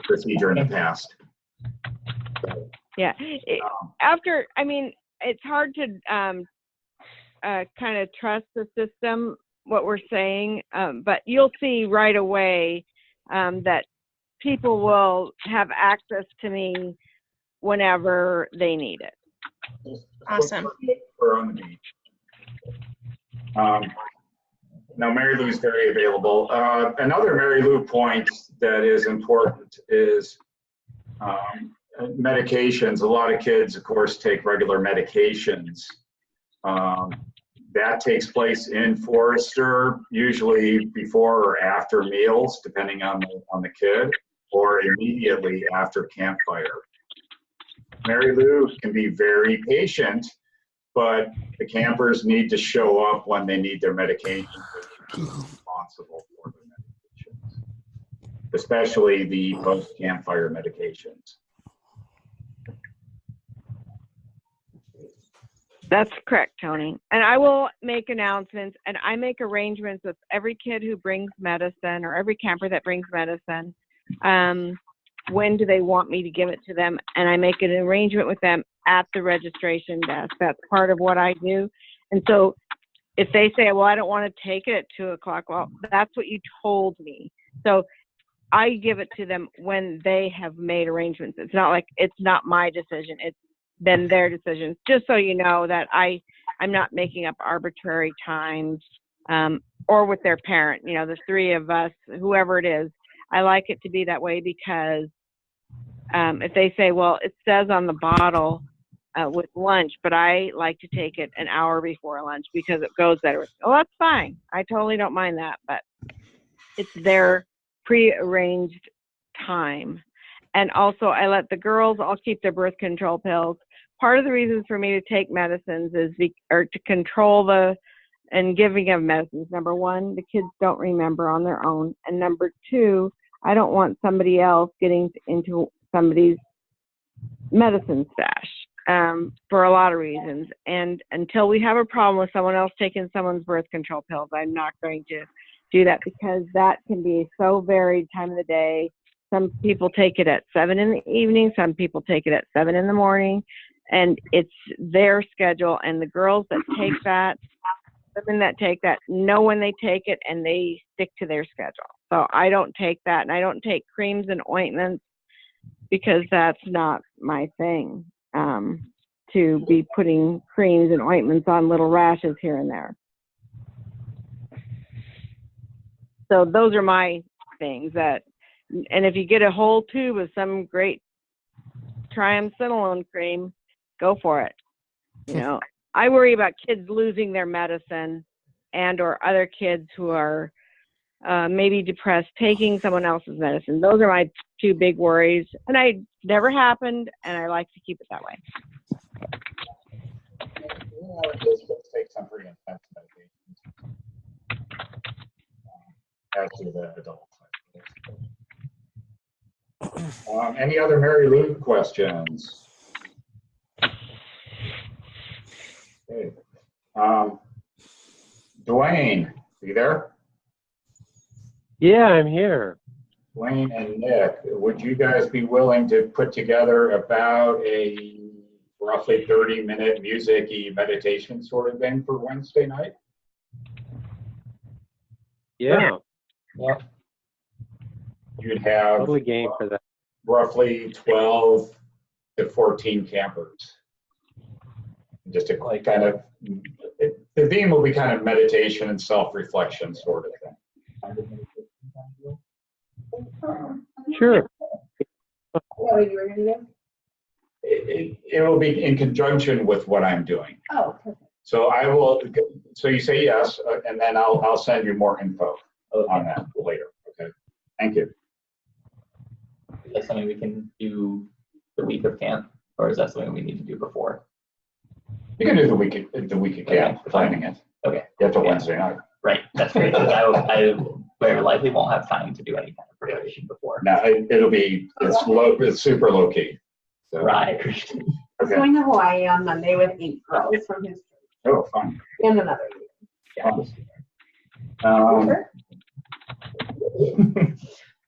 procedure in the past. Yeah. It's hard to kind of trust the system, what we're saying, but you'll see right away that people will have access to me whenever they need it. Awesome. We're on the beach. Now, Mary Lou's very available. Another Mary Lou point that is important is medications. A lot of kids, of course, take regular medications. That takes place in Forrester, usually before or after meals, depending on the kid, or immediately after campfire. Mary Lou can be very patient, but the campers need to show up when they need their medication. They're responsible for their medications. especially the post-campfire medications. That's correct, Tony. And I will make announcements, and I make arrangements with every kid who brings medicine or every camper that brings medicine. When do they want me to give it to them? And I make an arrangement with them at the registration desk. That's part of what I do. And so if they say, well, I don't want to take it at 2 o'clock, well, that's what you told me. So I give it to them when they have made arrangements. It's not like, it's not my decision. It's been their decision. Just so you know that I'm not making up arbitrary times, or with their parent, you know, the three of us, whoever it is. I like it to be that way because if they say, well, it says on the bottle with lunch, but I like to take it an hour before lunch because it goes better. Well, that's fine. I totally don't mind that, but it's their prearranged time. And also I let the girls all keep their birth control pills. Part of the reasons for me to take medicines is to control the and giving of medicines. Number one, the kids don't remember on their own. And number two, I don't want somebody else getting into somebody's medicine stash for a lot of reasons. And until we have a problem with someone else taking someone's birth control pills, I'm not going to do that because that can be so varied time of the day. Some people take it at 7 in the evening. Some people take it at 7 in the morning. And it's their schedule. And the girls that take that, women that take that, know when they take it and they stick to their schedule. So I don't take that, and I don't take creams and ointments because that's not my thing, to be putting creams and ointments on little rashes here and there. So those are my things that, and if you get a whole tube of some great triamcinolone cream, go for it. You know, I worry about kids losing their medicine and or other kids who are maybe depressed taking someone else's medicine. Those are my two big worries, and I never happened, and I like to keep it that way. Let's take some pretty intense medications. Actually, the adults. Any other Mary Lou questions? Okay. Dwayne, are you there? Yeah, I'm here. Dwayne and Nick, would you guys be willing to put together about a roughly 30-minute music-y meditation sort of thing for Wednesday night? Yeah, You'd have totally game for that. roughly 12 to 14 campers. Just to kind of, the theme will be kind of meditation and self-reflection sort of thing. Sure. What are you going to do? It will be in conjunction with what I'm doing. Oh, perfect. So I will, so you say yes, and then I'll send you more info on that later. Okay. Thank you. Is that something we can do the week of camp, or is that something we need to do before? You can do the week of camp, planning it. Okay. You have to Wednesday night. Right, that's great. I very likely won't have time to do any kind of preparation before. No, it's super low key. So, Right. He's okay. going to Hawaii on Monday with 8 girls from his church Oh, fun. and another. Fun. Sure.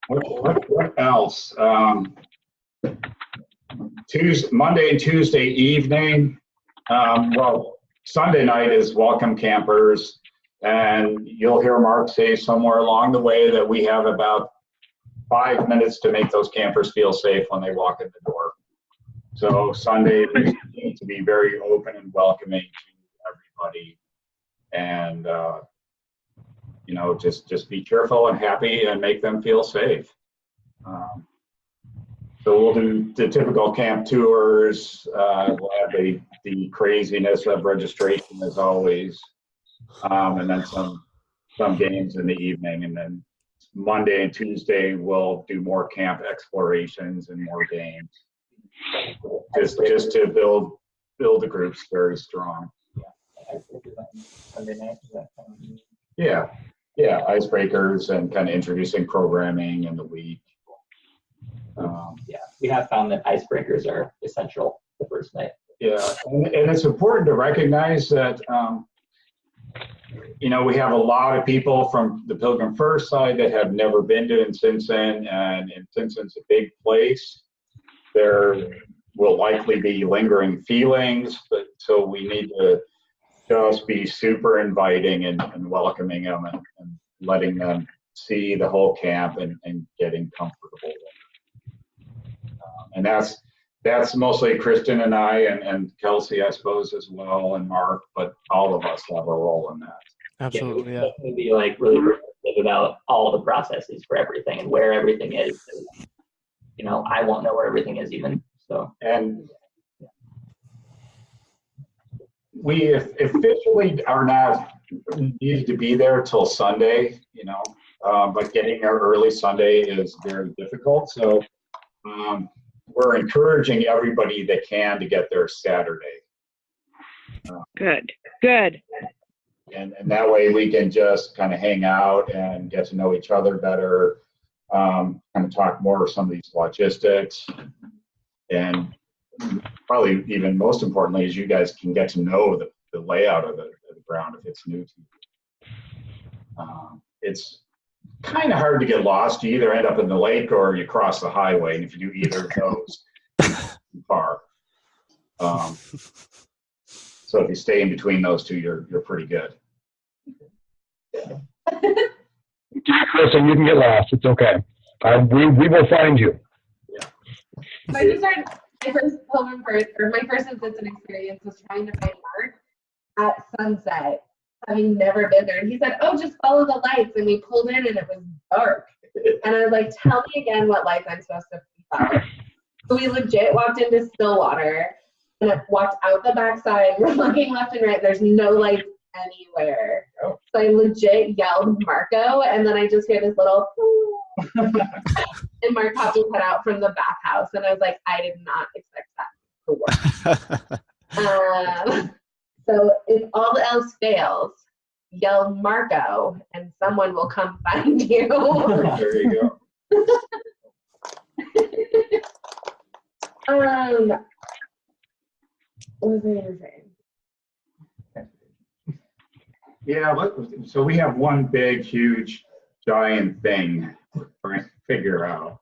What else? Monday and Tuesday evening. Well, Sunday night is welcome campers, and you'll hear Mark say somewhere along the way that we have about 5 minutes to make those campers feel safe when they walk in the door. So Sunday we need to be very open and welcoming to everybody, and you know, just be cheerful and happy and make them feel safe. So we'll do the typical camp tours. We'll have the craziness of registration as always, and then some games in the evening, and then Monday and Tuesday we'll do more camp explorations and more games, just to build the groups very strong. Sunday night, is that Yeah. Yeah, icebreakers and kind of introducing programming in the week. Yeah, we have found that icebreakers are essential the first night. Yeah, and it's important to recognize that, you know, we have a lot of people from the Pilgrim First side that have never been to Insinsen, and Insinsen's a big place. There will likely be lingering feelings, but so we need to just be super inviting and welcoming them and letting them see the whole camp and getting comfortable. And that's mostly Kristen and I and Kelsey, I suppose, as well, and Mark, but all of us have a role in that. Absolutely, yeah. Definitely be like really reflective about all the processes for everything and where everything is. You know, I won't know where everything is even. So. And we officially are not needed to be there till Sunday, you know, but getting there early Sunday is very difficult. So we're encouraging everybody that can to get there Saturday. Good. And that way we can just kind of hang out and get to know each other better, kind of talk more of some of these logistics. And probably even most importantly is you guys can get to know the layout of the ground if it's new to you. It's kind of hard to get lost. You either end up in the lake or you cross the highway, and if you do either of those, you're far. So if you stay in between those two, you're pretty good. Kristen, you can get lost. It's okay. We will find you. My first Pilgrim First, or my first Insinsen experience was trying to find Mark at sunset, having never been there. And he said, "Oh, just follow the lights." And we pulled in and it was dark. And I was like, "Tell me again what lights I'm supposed to follow." So we legit walked into Stillwater and I walked out the backside. We're looking left and right. There's no lights anywhere. So I legit yelled Marco, and then I just hear this little and Mark popped his head out from the bathhouse, and I was like, I did not expect that to work. So if all else fails, yell Marco, and someone will come find you. There you go. What was I gonna say? Yeah, so we have one big, huge, giant thing we're trying to figure out.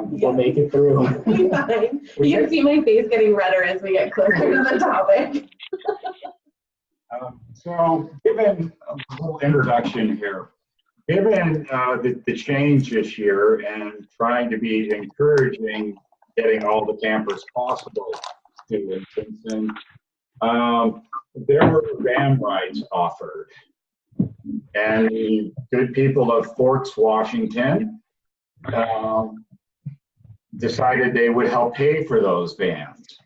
We'll make it through. Fine. You can see my face getting redder as we get closer to the topic. So given a little introduction here, given the change this year and trying to be encouraging getting all the campers possible to Insinsen, there were van rides offered. And the good people of Forks, Washington decided they would help pay for those vans.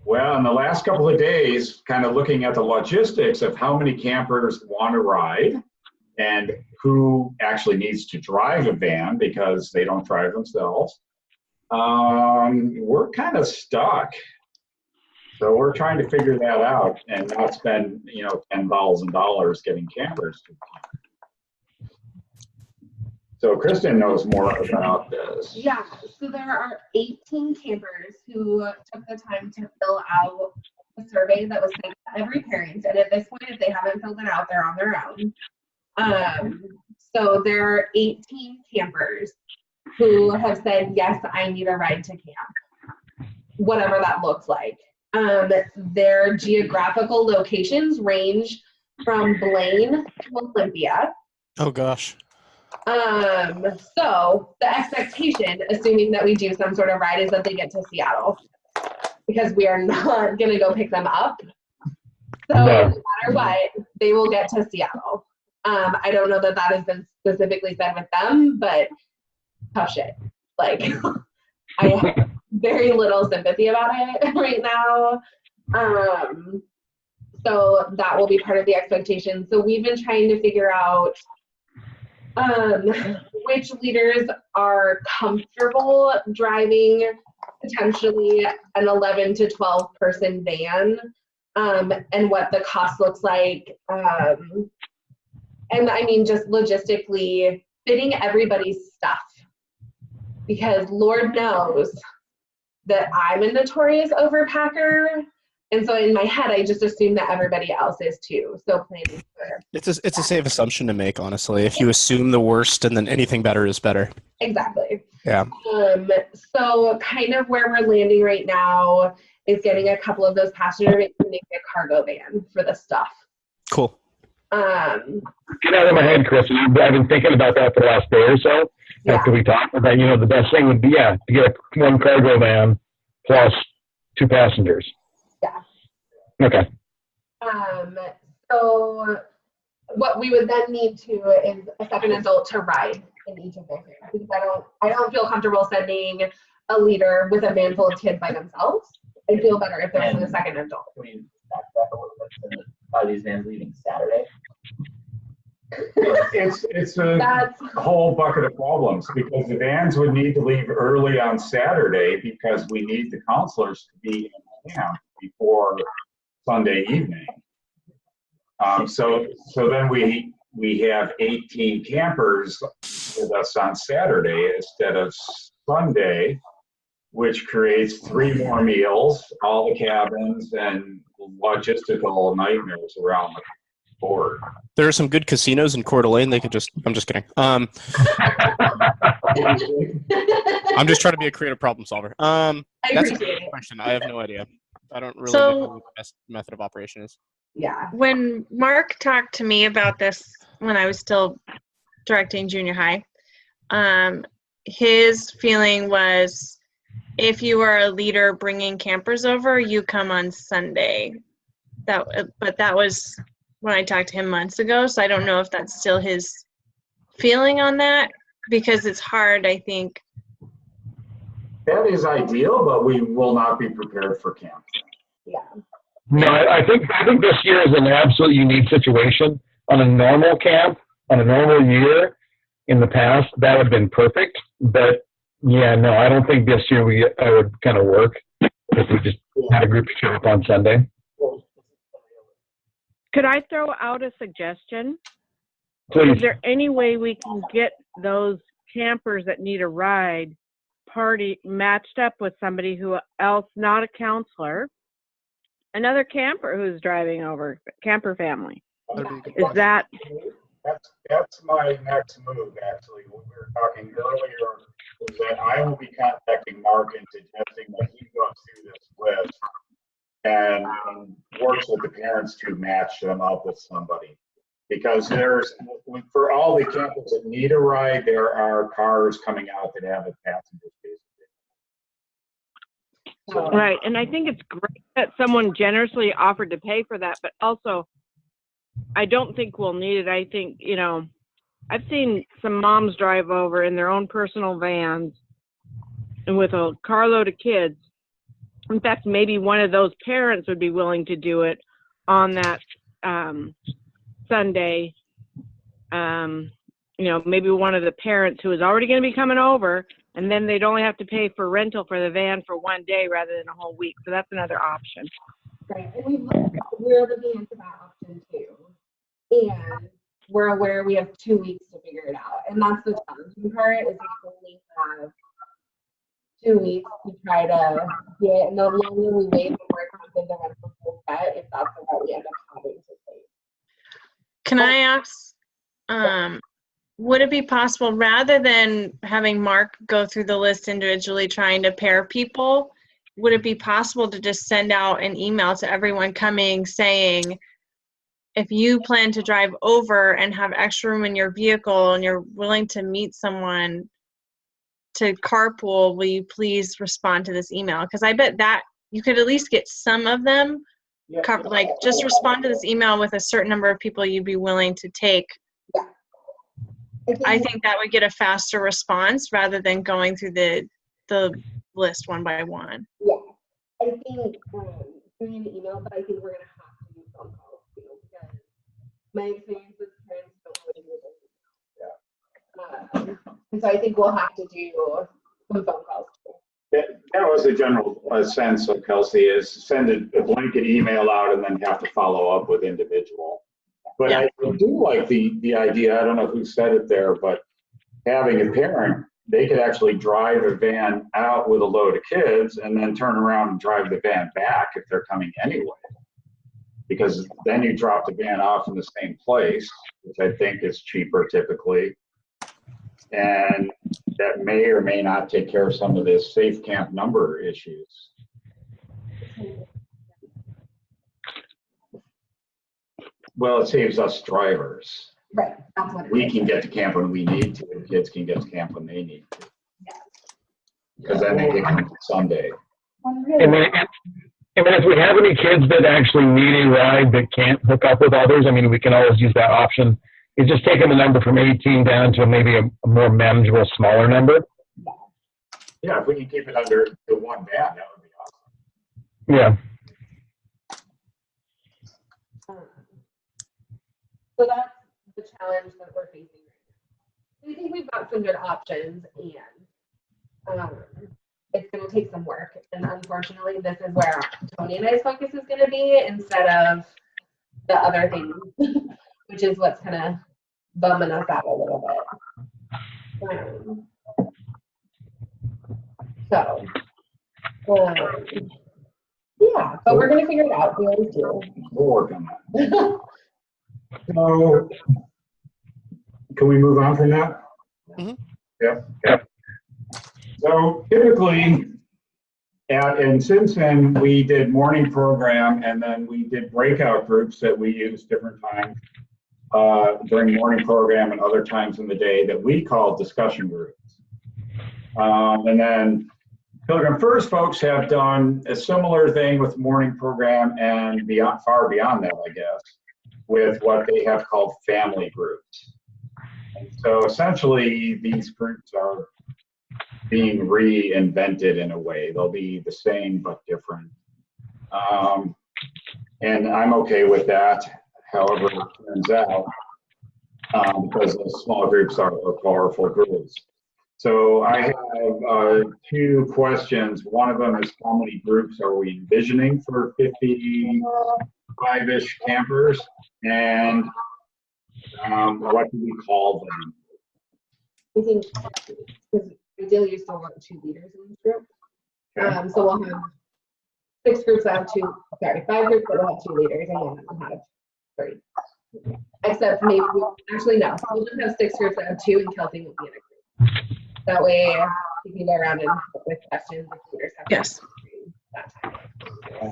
Well, in the last couple of days, kind of looking at the logistics of how many campers want to ride and who actually needs to drive a van because they don't drive themselves, we're kind of stuck. So we're trying to figure that out and not spend, you know, $10,000 getting campers. So Kristen knows more about this. Yeah, so there are 18 campers who took the time to fill out a survey that was sent to every parent. And at this point, if they haven't filled it out, they're on their own. So there are 18 campers who have said, yes, I need a ride to camp, whatever that looks like. Their geographical locations range from Blaine to Olympia. Oh gosh. So the expectation, assuming that we do some sort of ride, is that they get to Seattle, because we are not going to go pick them up. So no matter what, they will get to Seattle. I don't know that has been specifically said with them, but tough shit. Like, I have very little sympathy about it right now. So that will be part of the expectation. So we've been trying to figure out which leaders are comfortable driving potentially an 11 to 12 person van, and what the cost looks like. And I mean, just logistically fitting everybody's stuff, because Lord knows that I'm a notorious overpacker. And so in my head, I just assume that everybody else is too. So planning for It's a safe assumption to make, honestly. If you assume the worst and then anything better is better. exactly. Yeah. So kind of where we're landing right now is getting a couple of those passenger vans and making a cargo van for the stuff. Cool. Get out of my head, Chris. I've been thinking about that for the last day or so. Yeah. After we talked about, the best thing would be, to get one cargo van plus 2 passengers. Yeah. Okay. So what we would then need to is a second adult to ride in each of those vans, because I don't feel comfortable sending a leader with a van full of kids by themselves. I'd feel better if there was a second adult. Can we back a little bit to are these vans leaving Saturday? It's a whole bucket of problems, because the vans would need to leave early on Saturday because we need the counselors to be in camp before Sunday evening. So then we have 18 campers with us on Saturday instead of Sunday, which creates 3 more meals, all the cabins, and logistical nightmares around the board. There are some good casinos in Coeur d'Alene. They could just. I'm just kidding. I'm just trying to be a creative problem solver. That's a appreciate good it. question. I have no idea. I don't really So- know what the best method of operation is. Yeah. When Mark talked to me about this when I was still directing junior high, his feeling was if you are a leader bringing campers over, you come on Sunday. But that was when I talked to him months ago, so I don't know if that's still his feeling on that, because it's hard, I think. That is ideal, but we will not be prepared for camp. Yeah. No, I think this year is an absolutely unique situation. On a normal camp, on a normal year, in the past, that would have been perfect. But yeah, no, I don't think this year I would kind of work if we just had a group show up on Sunday. Could I throw out a suggestion? Please. Is there any way we can get those campers that need a ride party matched up with somebody who else, not a counselor, another camper who's driving over, camper family? Is that? That's my next move, actually. What we were talking earlier is that I will be contacting Mark and suggesting that he goes through this list and works with the parents to match them up with somebody. Because for all the campers that need a ride, there are cars coming out that have a passenger space. So, Right, and I think it's great that someone generously offered to pay for that, but also I don't think we'll need it. I think, I've seen some moms drive over in their own personal vans and with a carload of kids. In fact, maybe one of those parents would be willing to do it on that Sunday. Maybe one of the parents who is already going to be coming over, and then they'd only have to pay for rental for the van for one day rather than a whole week. So that's another option. Right. And we're looking into that option too. And we're aware we have 2 weeks to figure it out. And that's the challenging part, is we only have 2 weeks to try to do it. And the longer we wait, the more expensive the rental will get, if that's what we end up having to pay. Can I ask, would it be possible, rather than having Mark go through the list individually trying to pair people, would it be possible to just send out an email to everyone coming saying, if you plan to drive over and have extra room in your vehicle and you're willing to meet someone to carpool, will you please respond to this email? Because I bet that you could at least get some of them covered. Like, just respond to this email with a certain number of people you'd be willing to take. I think that would get a faster response rather than going through the list one by one. Yeah. I think doing an email, but I think we're going to have to do phone calls too, because my experience with parents don't really do this. And so I think we'll have to do some phone calls too. That was the general sense of Kelsey, is send a blanket email out and then have to follow up with individual. But Yeah. I do like the idea, I don't know who said it there, but having a parent, they could actually drive a van out with a load of kids and then turn around and drive the van back if they're coming anyway. Because then you drop the van off in the same place, which I think is cheaper typically. And that may or may not take care of some of this safe camp number issues. Well, it saves us drivers. Right, that's what it We is. can get to camp when we need to. Kids can get to camp when they need to. Because then they can come Sunday. And then if we have any kids that actually need a ride that can't hook up with others, I mean, we can always use that option. It's just taking the number from 18 down to maybe a more manageable, smaller number. Yeah, if we can keep it under the one van, that would be awesome. Yeah. So that's the challenge that we're facing right now. We think we've got some good options, and it's going to take some work. And unfortunately, this is where Tony and I's focus is going to be instead of the other things, which is what's kind of bumming us out a little bit. Yeah, but we're going to figure it out. We always do. We'll work on that. So, can we move on from that? Mhm. Yep. So typically, in Simpson, we did morning program, and then we did breakout groups that we used different times during morning program and other times in the day that we called discussion groups. And then Pilgrim First folks have done a similar thing with morning program and far beyond that, I guess, with what they have called family groups. And so essentially, these groups are being reinvented in a way. They'll be the same but different. And I'm okay with that, however it turns out, because those small groups are powerful groups. So I have two questions. One of them is, how many groups are we envisioning for 55-ish campers? And what do we call them? I think, because ideally you still want 2 leaders in each group. Okay. So we'll have 5 groups that will have 2 leaders, and one that will have 3. Except maybe, actually no, we'll just have 6 groups that have 2, and Kelsey will be in a group. That way you can go around and with questions if leaders have Yes. that time.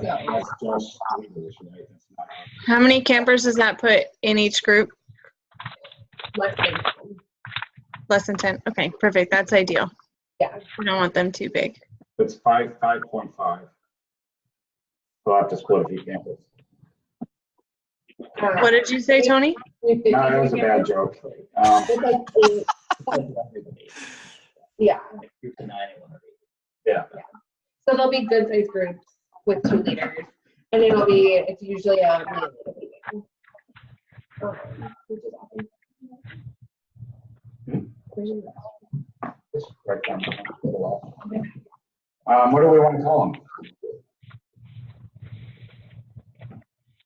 That's just leaders, right? That's not- How many campers does that put in each group? Less than 10. Less than 10? Okay, perfect. That's ideal. Yeah. We don't want them too big. It's 5.5. We'll have to split a few campus. What did you say, Tony? No, that was a bad joke. It's like 8. Yeah. Group of 9 and one of 8. Yeah. So they'll be good sized groups with 2 leaders. And it's usually a meeting. Which is awesome. Just write down. What do we want to call them?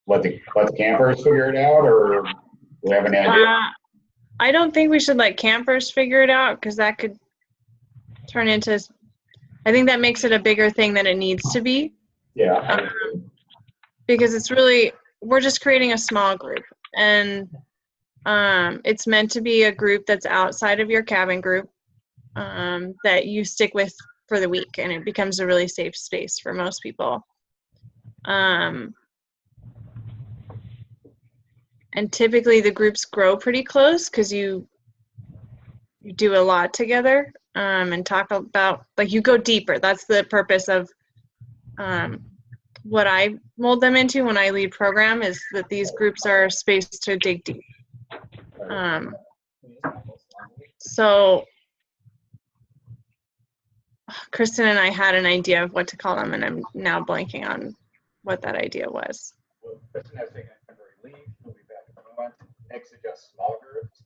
Let the campers figure it out, or do we have an idea? I don't think we should let campers figure it out, because that could turn into, I think that makes it a bigger thing than it needs to be. Yeah. Because it's really, we're just creating a small group, and it's meant to be a group that's outside of your cabin group, that you stick with for the week, and it becomes a really safe space for most people. And typically the groups grow pretty close because you do a lot together, and talk about, like, you go deeper. That's the purpose of what I mold them into when I lead program, is that these groups are a space to dig deep. So Kristen and I had an idea of what to call them, and I'm now blanking on what that idea was. Well, Kristen has taken a temporary leave. She'll be back in a moment. Next, suggest small groups.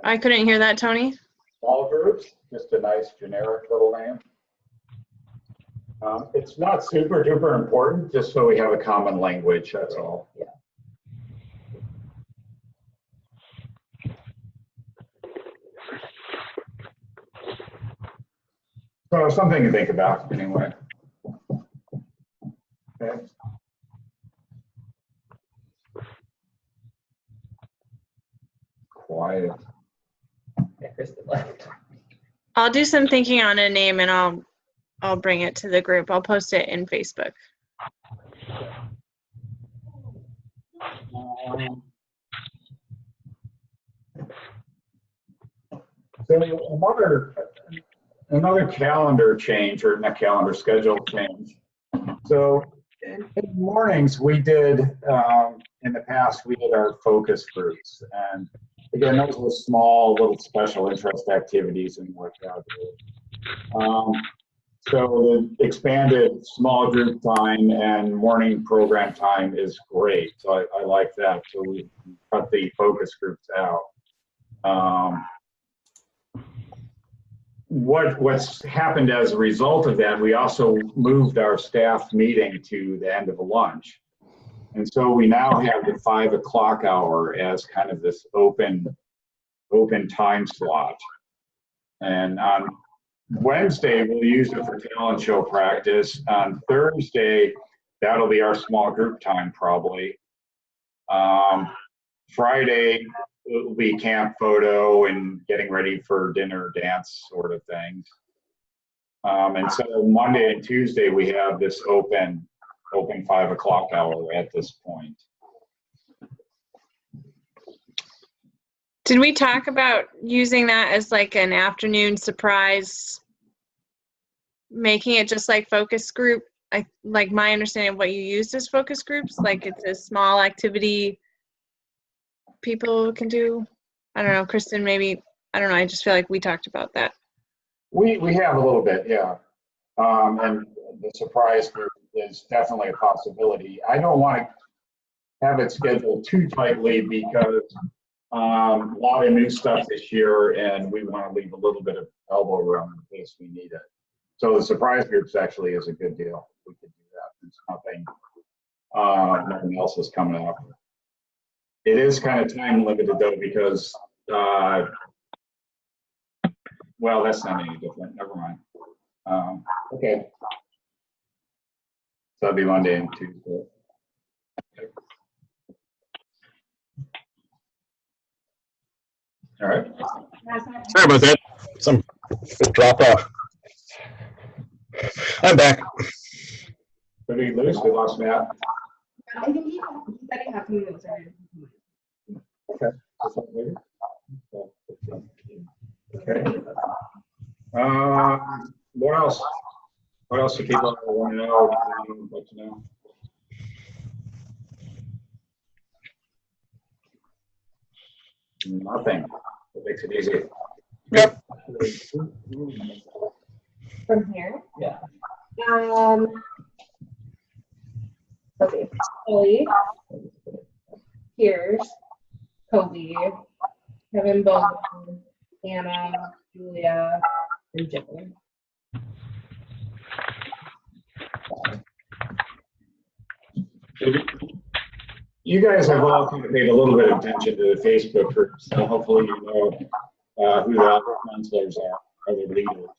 I couldn't hear that, Tony. small groups, just a nice generic little name. It's not super duper important, just so we have a common language, that's all. Yeah. So something to think about anyway. Okay. Quiet. Yeah, Kristen left. I'll do some thinking on a name and I'll bring it to the group. I'll post it in Facebook. So another calendar change, or not calendar, schedule change. So in the mornings we did, in the past, we did our focus groups. And again, those were small little special interest activities and what have you. So the expanded small group time and morning program time is great. So I like that. So we cut the focus groups out. What's happened as a result of that, we also moved our staff meeting to the end of a lunch. And so we now have the 5 o'clock hour as kind of this open time slot. And on Wednesday, we'll use it for talent show practice. On Thursday, that'll be our small group time probably. Friday, it'll be camp photo and getting ready for dinner, dance sort of things. And so Monday and Tuesday, we have this open 5 o'clock hour at this point. Did we talk about using that as like an afternoon surprise, making it just like focus group? Like my understanding of what you used as focus groups, like it's a small activity people can do. I don't know, Kristen, maybe, I don't know, I just feel like we talked about that. We have a little bit, yeah. And the surprise group is definitely a possibility. I don't want to have it scheduled too tightly because a lot of new stuff this year, and we want to leave a little bit of elbow room in case we need it. So the surprise groups actually is a good deal. We could do that. It's nothing else is coming up. It is kind of time limited though, because well, that's not any different. Never mind. Okay. So that'll be Monday and Tuesday. Okay. All right. Sorry about that. Some drop off. I'm back. Did we lose? We lost Matt. I think he said he had something that was already. Okay. Okay. What else? What else do people want to know? What to know? Nothing. It makes it easy. Yep. From here? Yeah. Okay. Ellie, Pierce, Kobe, Kevin Bowman, Anna, Julia, and Jim. You guys have all kind of paid a little bit of attention to the Facebook groups, so hopefully you know who the other counselors are, other leaders.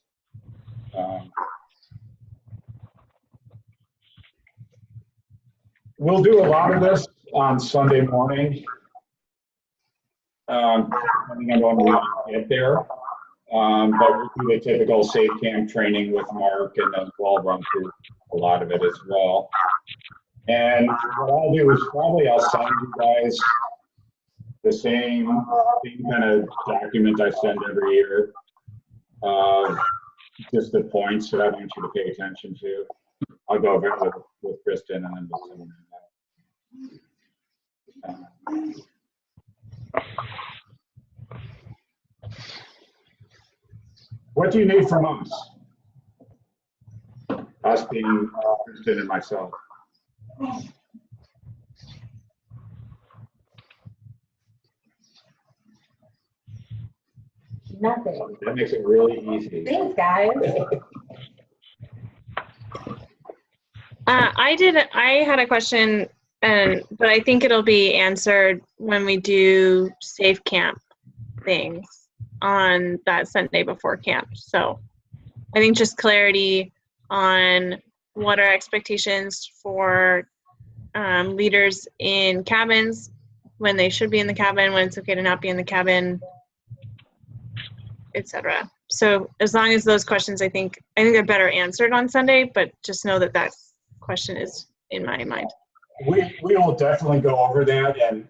We'll do a lot of this on Sunday morning, depending on when we get there. But we'll do the typical safe camp training with Mark, and then we'll run through a lot of it as well. And what I'll do is probably I'll send you guys the same kind of document I send every year. Just the points that I want you to pay attention to. I'll go over it with Kristen, and then we'll send them that. What do you need from us? Us being Kristen and myself. Nothing. That makes it really easy. Thanks, guys. I had a question, but I think it'll be answered when we do safe camp things on that Sunday before camp. So I think just clarity on what our expectations for leaders in cabins, when they should be in the cabin, when it's okay to not be in the cabin, etc. So as long as those questions, I think they're better answered on Sunday, but just know that that question is in my mind. We will definitely go over that, and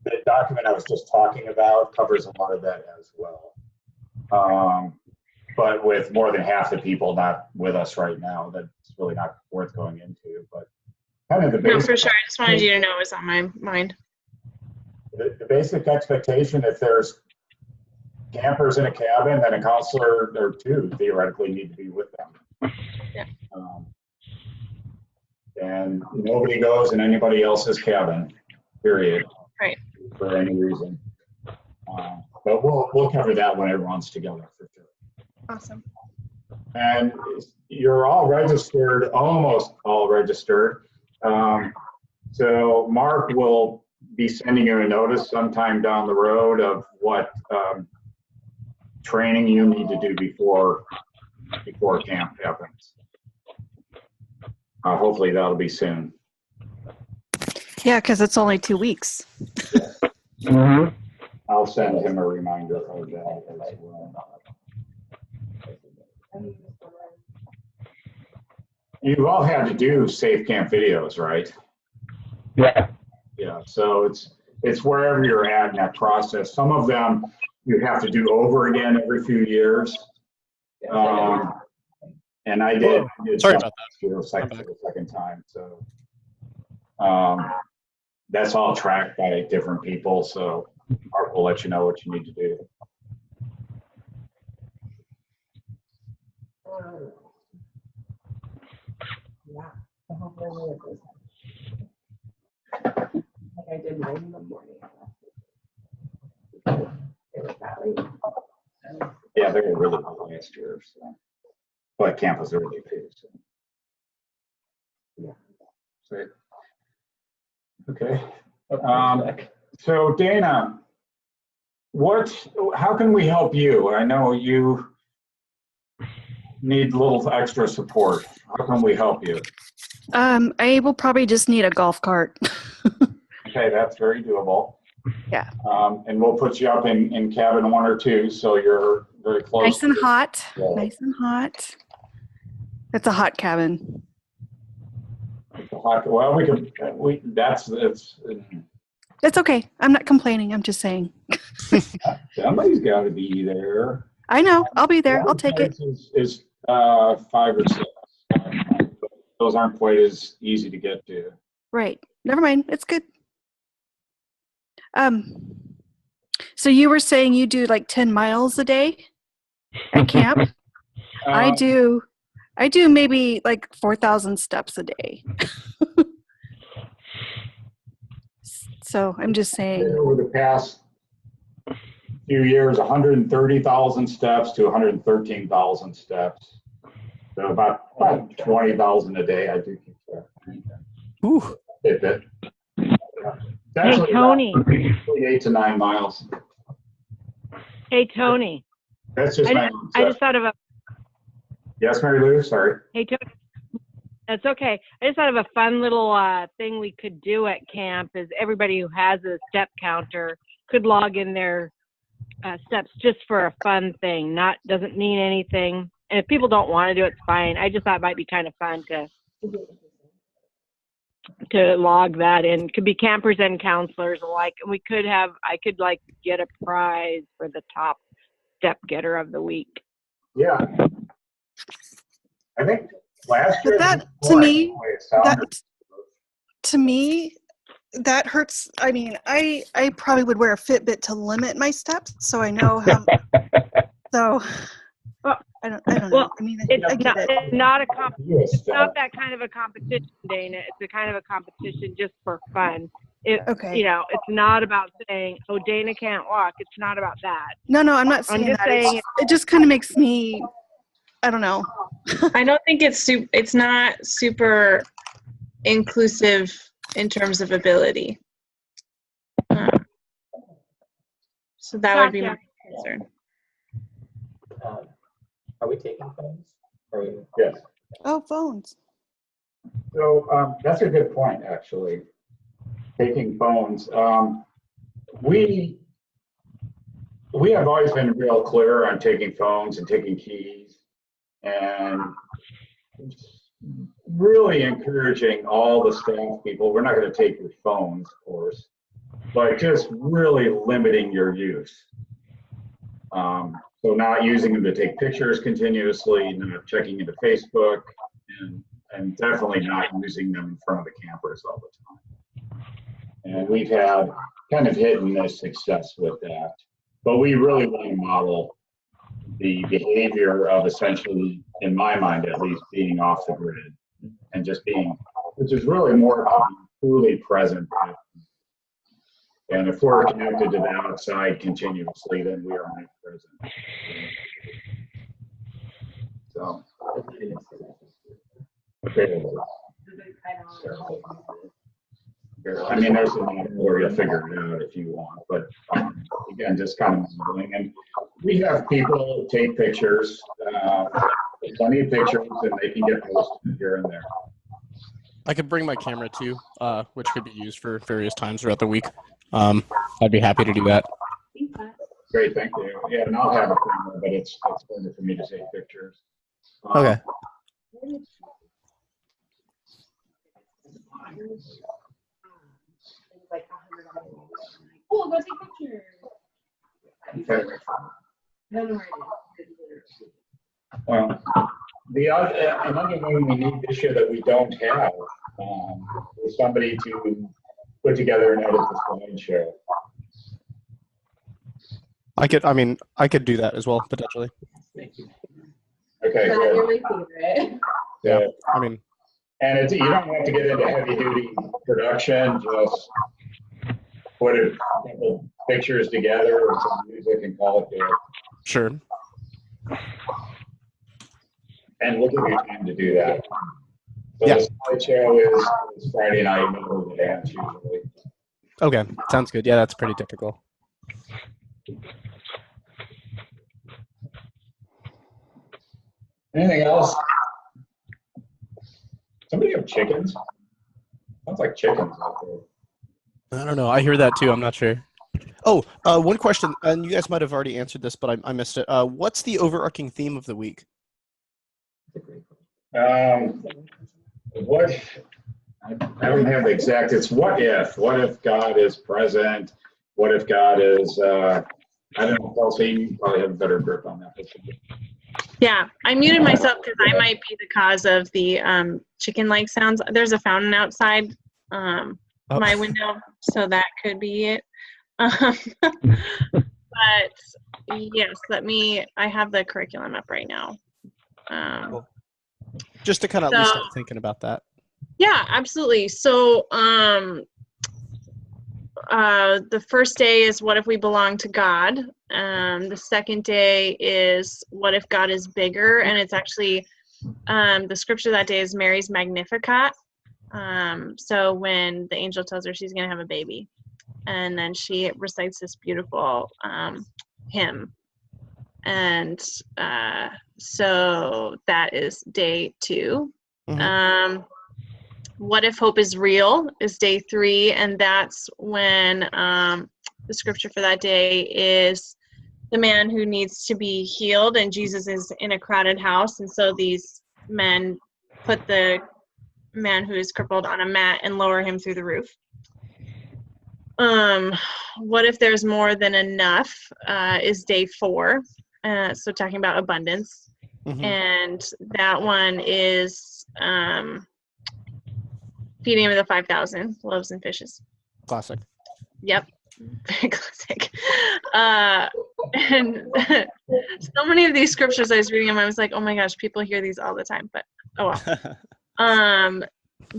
the document I was just talking about covers a lot of that as well. But with more than half the people not with us right now, that's really not worth going into. But kind of the basic, No, for sure. I just wanted you to know it was on my mind. The basic expectation, if there's campers in a cabin, then a counselor or two theoretically need to be with them. Yeah. And nobody goes in anybody else's cabin, period. Right. For any reason. But we'll cover that when everyone's together for sure. Awesome. And you're all registered, almost all registered. So Mark will be sending you a notice sometime down the road of what training you need to do before camp happens. Hopefully that'll be soon. Yeah, because it's only 2 weeks. Mm-hmm. I'll send him a reminder of that as well. You've all had to do safe camp videos, right? Yeah. Yeah, so it's wherever you're at in that process. Some of them you have to do over again every few years. And I did. Sorry about that. The second time, so that's all tracked by different people. So Mark will let you know what you need to do. Yeah. So hopefully we'll get those. Like I did mine in the morning. It was that late. Yeah, they were really good last year. So. But camp was early too. So. Yeah. So, okay. So Dana, how can we help you? I know you need a little extra support. How can we help you? I will probably just need a golf cart. Okay, that's very doable. Yeah. And we'll put you up in cabin 1 or 2, so you're very close. Nice and hot. Yeah. Nice and hot. It's a hot cabin. Well, it's It's okay. I'm not complaining. I'm just saying. somebody's got to be there. I know. I'll be there. I'll take it. Is 5 or 6. Those aren't quite as easy to get to. Right. Never mind. It's good. So you were saying you do like 10 miles a day at camp? I do maybe like 4,000 steps a day. So I'm just saying. Over the past few years, 130,000 steps to 113,000 steps. So about 20,000 a day. I do keep track. Ooh. Fitbit. Hey, Tony. 8 to 9 miles. Hey, Tony. That's just I just thought of a. Yes, Mary Lou, sorry. Hey, Tony. That's okay. I just thought of a fun little thing we could do at camp is everybody who has a step counter could log in their steps just for a fun thing. Doesn't mean anything. And if people don't want to do it, it's fine. I just thought it might be kind of fun to log that in. Could be campers and counselors alike. And I could get a prize for the top step getter of the week. Yeah. I think last year. To me, that hurts. I mean, I probably would wear a Fitbit to limit my steps, so I know how. So I don't know. Well, I mean, it's not Yes, not that kind of a competition, Dana. It's a kind of a competition just for fun. Okay. You know, it's not about saying, oh, Dana can't walk. It's not about that. No, I'm not saying just that. saying It just kind of makes me, I don't know. I don't think it's not super inclusive in terms of ability. So that would be my concern. Are we taking phones? Yes. Oh, phones. So that's a good point, actually. Taking phones. We have always been real clear on taking phones and taking keys, and really encouraging all the staff people. We're not going to take your phones, of course, but just really limiting your use. So not using them to take pictures continuously, not checking into Facebook, and definitely not using them in front of the campers all the time. And we've had kind of hit and miss success with that. But we really want to model the behavior of essentially, in my mind at least, being off the grid and just being, which is really more about being truly present. And if we're connected to the outside continuously, then we are not present. So, okay. I mean, there's a lot where you'll figure it out if you want, but again, just kind of modeling. And we have people take pictures, plenty of pictures, and they can get posted here and there. I could bring my camera too, which could be used for various times throughout the week. I'd be happy to do that. Great, thank you. Yeah, and I'll have a camera, but it's better for me to take pictures. Okay. Oh, go take pictures. Okay. No. Well, another one we need this year that we don't have is somebody to put together and edit the slideshow. I could do that as well, potentially. Okay, You're good. my favorite. Yeah. I mean, And you don't have to get into heavy duty production, just put a couple pictures together with some music and call it good. sure. And we'll give you time to do that. So Yeah. the slideshow is Friday night, middle of the dance usually. Okay, sounds good. Yeah, that's pretty typical. Anything else? Somebody have chickens? Sounds like chickens out there. I don't know. I hear that too. I'm not sure. Oh, one question, and you guys might have already answered this, but I missed it. What's the overarching theme of the week? What, I don't have the exact, it's what if God is present? What if God is, I don't know, Kelsey, you probably have a better grip on that. Yeah, I muted myself because I might be the cause of the chicken-like sounds. There's a fountain outside my window, so that could be it. But yes, I have the curriculum up right now. Cool. Just to kind of at least start thinking about that. Yeah, absolutely. So the first day is what if we belong to God? The second day is what if God is bigger? And it's actually the scripture that day is Mary's Magnificat. So when the angel tells her she's going to have a baby, and then she recites this beautiful hymn. And so that is day 2. Mm-hmm. What if hope is real is day 3, and that's when the scripture for that day is the man who needs to be healed, and Jesus is in a crowded house, and so these men put the man who is crippled on a mat and lower him through the roof. What if there's more than enough is day 4, so talking about abundance. Mm-hmm. And that one is feeding him the 5,000 loaves and fishes. Classic. Yep. Very classic. And so many of these scriptures I was reading them, I was like, oh my gosh, people hear these all the time, but oh well.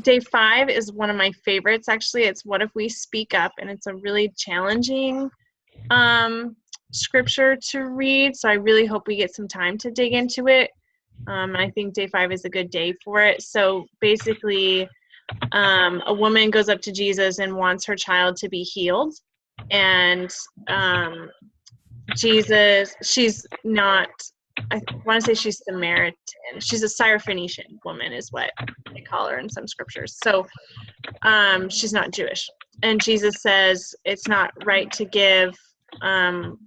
Day 5 is one of my favorites, actually. It's What If We Speak Up, and it's a really challenging scripture to read, so I really hope we get some time to dig into it. And I think Day 5 is a good day for it. So basically, a woman goes up to Jesus and wants her child to be healed, and Jesus, she's not, I want to say she's Samaritan. She's a Syrophoenician woman is what they call her in some scriptures. So she's not Jewish. And Jesus says it's not right to give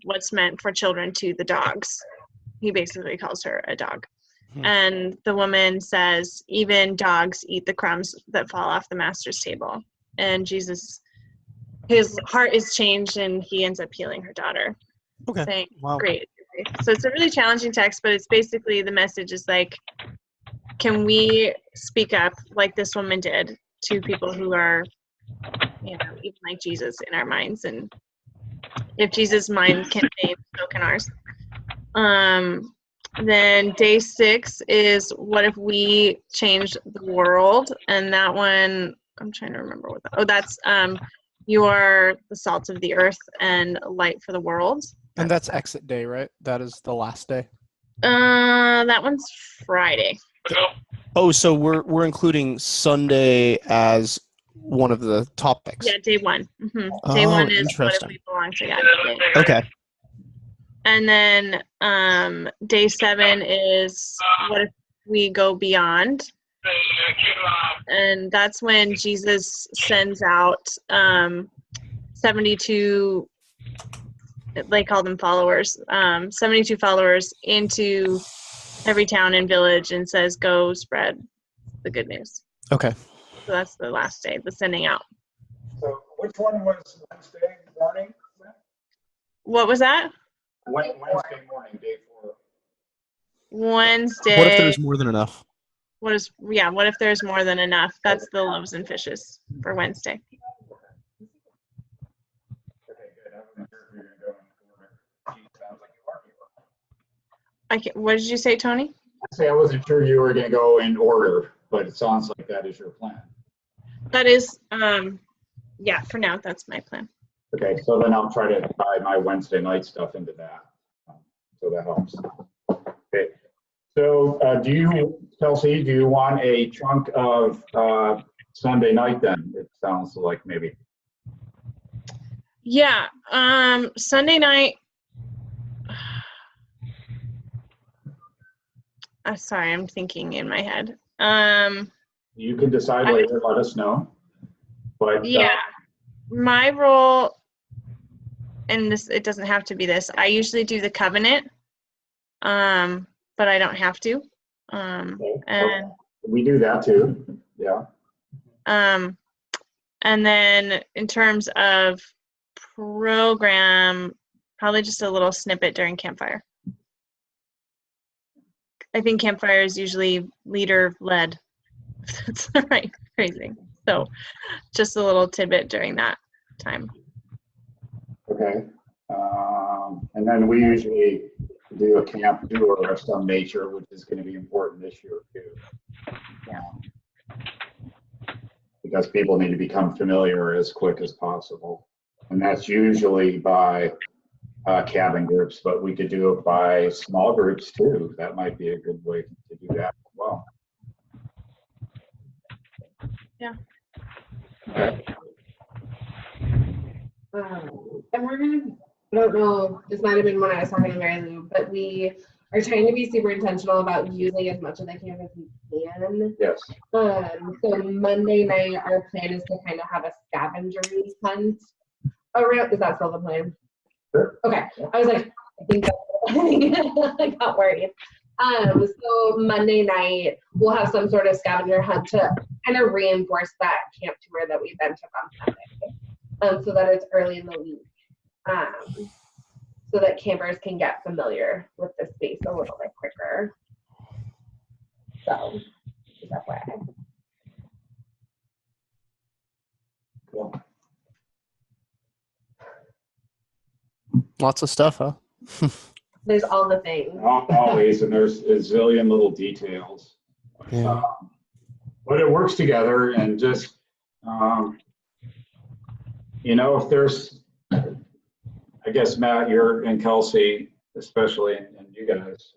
what's meant for children to the dogs. He basically calls her a dog. And the woman says, even dogs eat the crumbs that fall off the master's table. And Jesus, his heart is changed, and he ends up healing her daughter. Okay. Saying, Wow. great. So it's a really challenging text, but it's basically the message is like, can we speak up like this woman did to people who are, you know, even like Jesus in our minds? And if Jesus' mind can change, so can ours. Then day 6 is What If We Change the World? And that one, I'm trying to remember what that, that's you are the salt of the earth and light for the world. And that's exit day, right? That is the last day. That one's Friday. Oh, so we're including Sunday as one of the topics. Yeah, day 1. Day Oh, 1 is What If interesting. We Belong to God. Okay. And then day 7 is What If We Go Beyond? And that's when Jesus sends out 72, they call them followers, 72 followers into every town and village and says, go spread the good news. Okay. So that's the last day, the sending out. So which one was Wednesday morning? What was that? Wednesday morning, day 4. Wednesday. What if there's more than enough? What if there's more than enough? That's the loaves and fishes for Wednesday. Okay, good. I wasn't sure if you were going to go in order. Gee, sounds like you are. What did you say, Tony? I wasn't sure you were going to go in order, but it sounds like that is your plan. That is, yeah, for now, that's my plan. Okay, so then I'll try to tie my Wednesday night stuff into that. So that helps. Okay. So Chelsea, do you want a chunk of Sunday night then? It sounds like maybe. Yeah, Sunday night. Sorry, I'm thinking in my head. You can decide later, let us know. But yeah, my role, and this, it doesn't have to be this, I usually do the covenant, but I don't have to. And we do that too, yeah. And then in terms of program, probably just a little snippet during campfire. I think campfire is usually leader-led. That's the right phrasing. So just a little tidbit during that time. Okay. And then we usually do a camp tour of some nature, which is going to be important this year too. Because people need to become familiar as quick as possible. And that's usually by cabin groups, but we could do it by small groups too. That might be a good way to do that as well. Yeah. Okay. And we're gonna, I don't know, this might have been when I was talking to Mary Lou, but we are trying to be super intentional about using as much of the camp as we can. Yes. So Monday night, our plan is to kind of have a scavenger hunt around. Is that still the plan? Sure. Okay. I was like, I think that's, I got worried. So Monday night, we'll have some sort of scavenger hunt to kind of reinforce that camp tour that we then took on Sunday. So that it's early in the week. So that campers can get familiar with the space a little bit quicker. So, that's why. Cool. Lots of stuff, huh? There's all the things. Always, and there's a zillion little details. Yeah. but it works together, and just, if there's, I guess, Matt, you're, and Kelsey, especially, and you guys,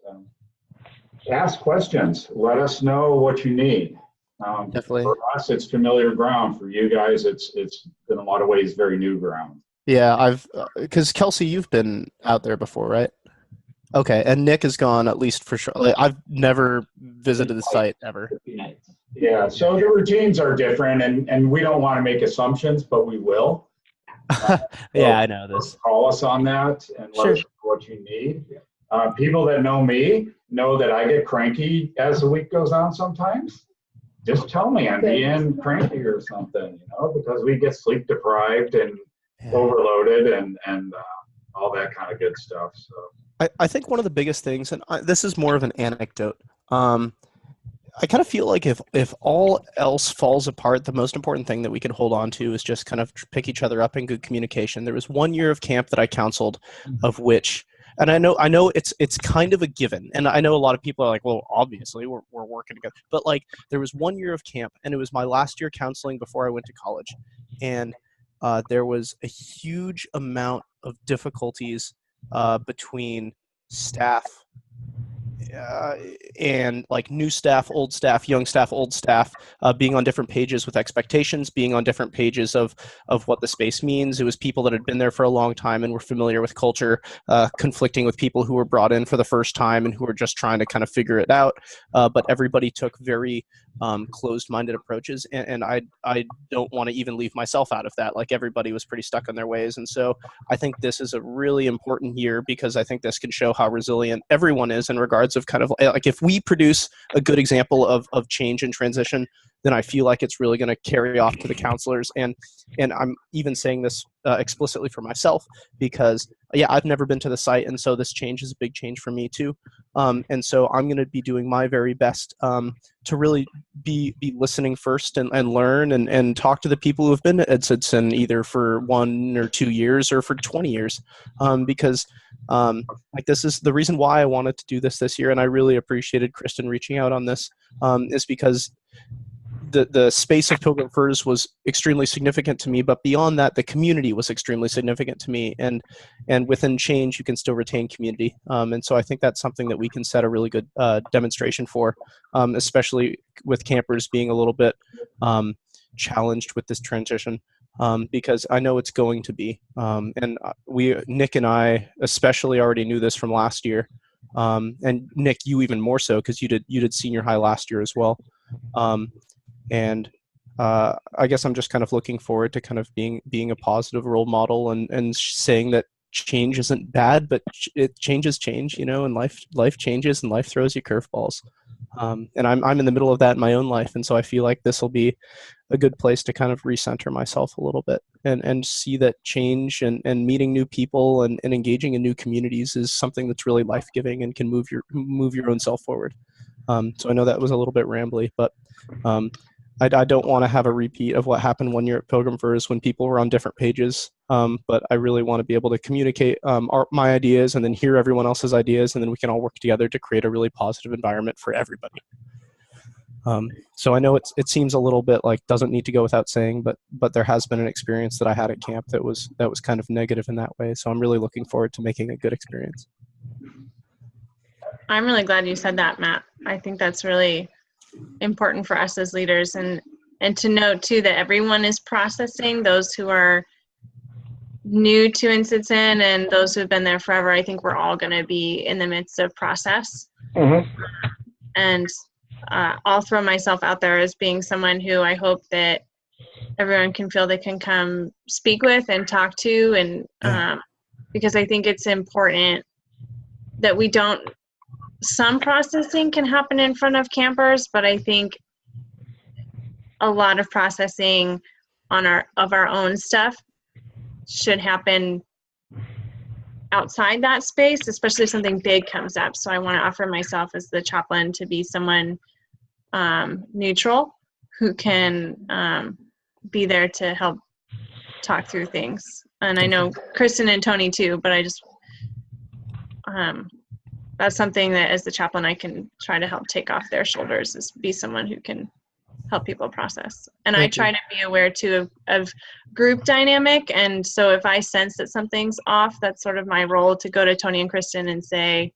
ask questions. Let us know what you need. Definitely. For us, it's familiar ground. For you guys, it's in a lot of ways very new ground. Yeah, because Kelsey, you've been out there before, right? Okay, and Nick has gone at least for sure. Like, I've never visited the site ever. Yeah, so the routines are different, and we don't want to make assumptions, but we will. Yeah, I know this. Call us on that and let us know what you need. People that know me know that I get cranky as the week goes on sometimes. Just tell me I'm being cranky or something, because we get sleep deprived and overloaded and all that kind of good stuff. So I think one of the biggest things, and this is more of an anecdote, I kind of feel like if all else falls apart, the most important thing that we can hold on to is just kind of pick each other up in good communication. There was 1 year of camp that I counseled, of which, and I know it's kind of a given, and I know a lot of people are like, well, obviously we're working together, but like there was 1 year of camp, and it was my last year counseling before I went to college, and there was a huge amount of difficulties between staff and like new staff, old staff, young staff, old staff, being on different pages with expectations, being on different pages of what the space means. It was people that had been there for a long time and were familiar with culture, conflicting with people who were brought in for the first time and who were just trying to kind of figure it out. But everybody took very closed-minded approaches, and I don't want to even leave myself out of that. Like, everybody was pretty stuck in their ways, and so I think this is a really important year, because I think this can show how resilient everyone is in regards of kind of like, if we produce a good example of change and transition, then I feel like it's really going to carry off to the counselors. And I'm even saying this explicitly for myself, because I've never been to the site, and so this change is a big change for me too. And so I'm going to be doing my very best to really be listening first and learn and talk to the people who have been at Edson either for 1 or 2 years or for 20 years, because like, this is the reason why I wanted to do this year, and I really appreciated Kristen reaching out on this, is because the space of Pilgrim Firs was extremely significant to me, but beyond that, the community was extremely significant to me, and within change, you can still retain community, and so I think that's something that we can set a really good demonstration for, especially with campers being a little bit challenged with this transition, because I know it's going to be, and Nick and I especially already knew this from last year, and Nick, you even more so, because you did senior high last year as well. And I guess I'm just kind of looking forward to kind of being a positive role model and saying that change isn't bad, but change is change, and life changes and life throws you curveballs. And I'm in the middle of that in my own life, and so I feel like this will be a good place to kind of recenter myself a little bit and see that change and meeting new people and engaging in new communities is something that's really life-giving and can move your own self forward. So I know that was a little bit rambly, but I don't want to have a repeat of what happened 1 year at Pilgrim Firs when people were on different pages, but I really want to be able to communicate my ideas and then hear everyone else's ideas, and then we can all work together to create a really positive environment for everybody. So I know it seems a little bit like doesn't need to go without saying, but there has been an experience that I had at camp that was kind of negative in that way. So I'm really looking forward to making a good experience. I'm really glad you said that, Matt. I think that's really important for us as leaders, and to note too that everyone is processing, those who are new to Insitsen and those who have been there forever. I think we're all going to be in the midst of process. Mm-hmm. And I'll throw myself out there as being someone who I hope that everyone can feel they can come speak with and talk to, and because I think it's important that we don't, some processing can happen in front of campers, but I think a lot of processing of our own stuff should happen outside that space, especially if something big comes up. So I want to offer myself as the chaplain to be someone neutral who can be there to help talk through things. And I know Kristen and Tony too, but I just that's something that as the chaplain I can try to help take off their shoulders, is be someone who can help people process. And I Thank you. try to be aware too of group dynamic. And so if I sense that something's off, that's sort of my role to go to Tony and Kristen and say,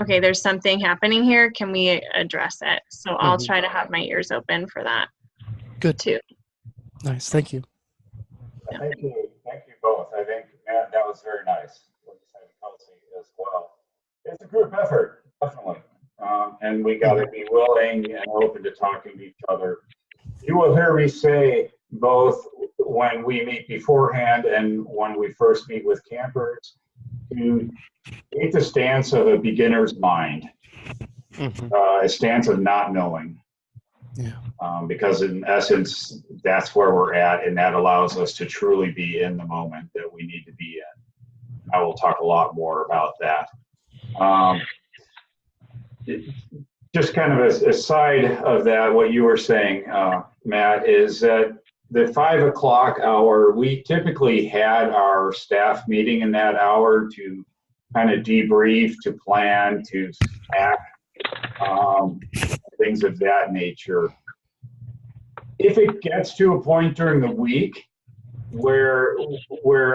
okay, there's something happening here. Can we address it? So I'll try to have my ears open for that. Good. Too. Nice. Thank you. Thank you both. I think Matt, that was very nice. What you said, Kelsey, as well. It's a group effort, definitely, and we got to be willing and open to talking to each other. You will hear me say both when we meet beforehand and when we first meet with campers to take the stance of a beginner's mind, a stance of not knowing. Yeah. Because in essence, that's where we're at, and that allows us to truly be in the moment that we need to be in. I will talk a lot more about that. Just kind of a side of that, what you were saying, Matt, is that the 5 o'clock hour, we typically had our staff meeting in that hour to kind of debrief, to plan, to act, things of that nature. If it gets to a point during the week where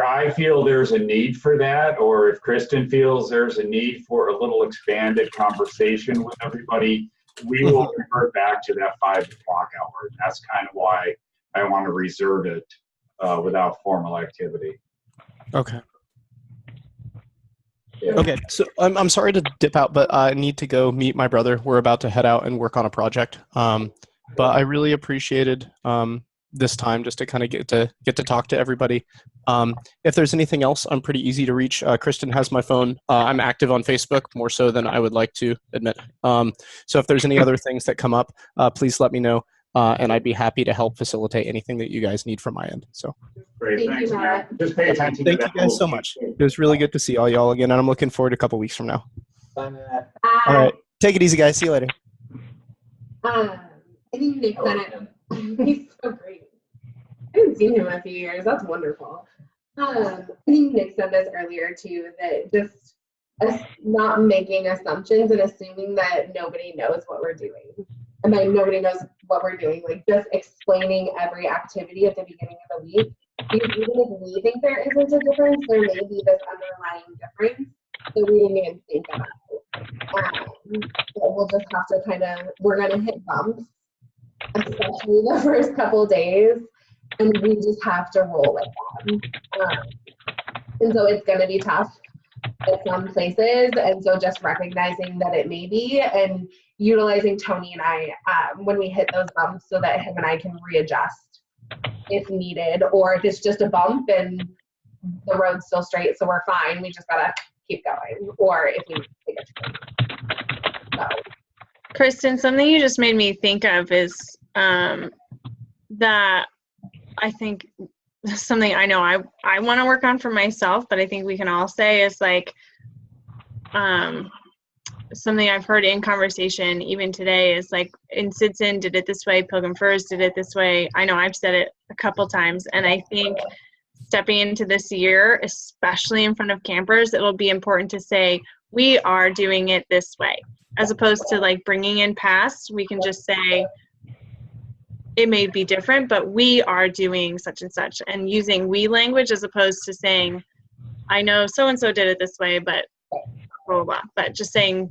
I feel there's a need for that, or if Kristen feels there's a need for a little expanded conversation with everybody, we will revert back to that 5 o'clock hour. That's kind of why I want to reserve it without formal activity. Okay. Yeah. Okay. So I'm sorry to dip out, but I need to go meet my brother. We're about to head out and work on a project. But I really appreciated this time just to kind of get to talk to everybody. If there's anything else, I'm pretty easy to reach. Kristen has my phone. I'm active on Facebook more so than I would like to admit. So if there's any other things that come up, please let me know. And I'd be happy to help facilitate anything that you guys need from my end. So Great. Thank Thanks, you, Matt. Matt. Just pay attention thank to you that. guys so much. It was really good to see all y'all again, and I'm looking forward to a couple weeks from now. Bye, Matt. All right. Take it easy, guys. See you later. I think Nick said it. He's so great. I haven't seen him in a few years. That's wonderful. I think Nick said this earlier too, that just us not making assumptions and assuming that nobody knows what we're doing. And by nobody knows what we're doing, like just explaining every activity at the beginning of the week. Because even if we think there isn't a difference, there may be this underlying difference that we didn't even think about. But we'll just have to we're going to hit bumps, especially the first couple days, and we just have to roll with them. And so it's going to be tough at some places, and so just recognizing that it may be, and utilizing Tony and I when we hit those bumps so that him and I can readjust if needed, or if it's just a bump and the road's still straight, so we're fine, we just gotta keep going, or if we take a turn. So. Kristen, something you just made me think of is that I think something I know I want to work on for myself, but I think we can all say is like something I've heard in conversation even today is like, in Sitson did it this way, Pilgrim Furs did it this way. I know I've said it a couple times, and I think stepping into this year, especially in front of campers, it'll be important to say we are doing it this way, as opposed to like bringing in past. We can just say it may be different, but we are doing such and such, and using we language as opposed to saying, I know so-and-so did it this way, but blah, blah, blah. But just saying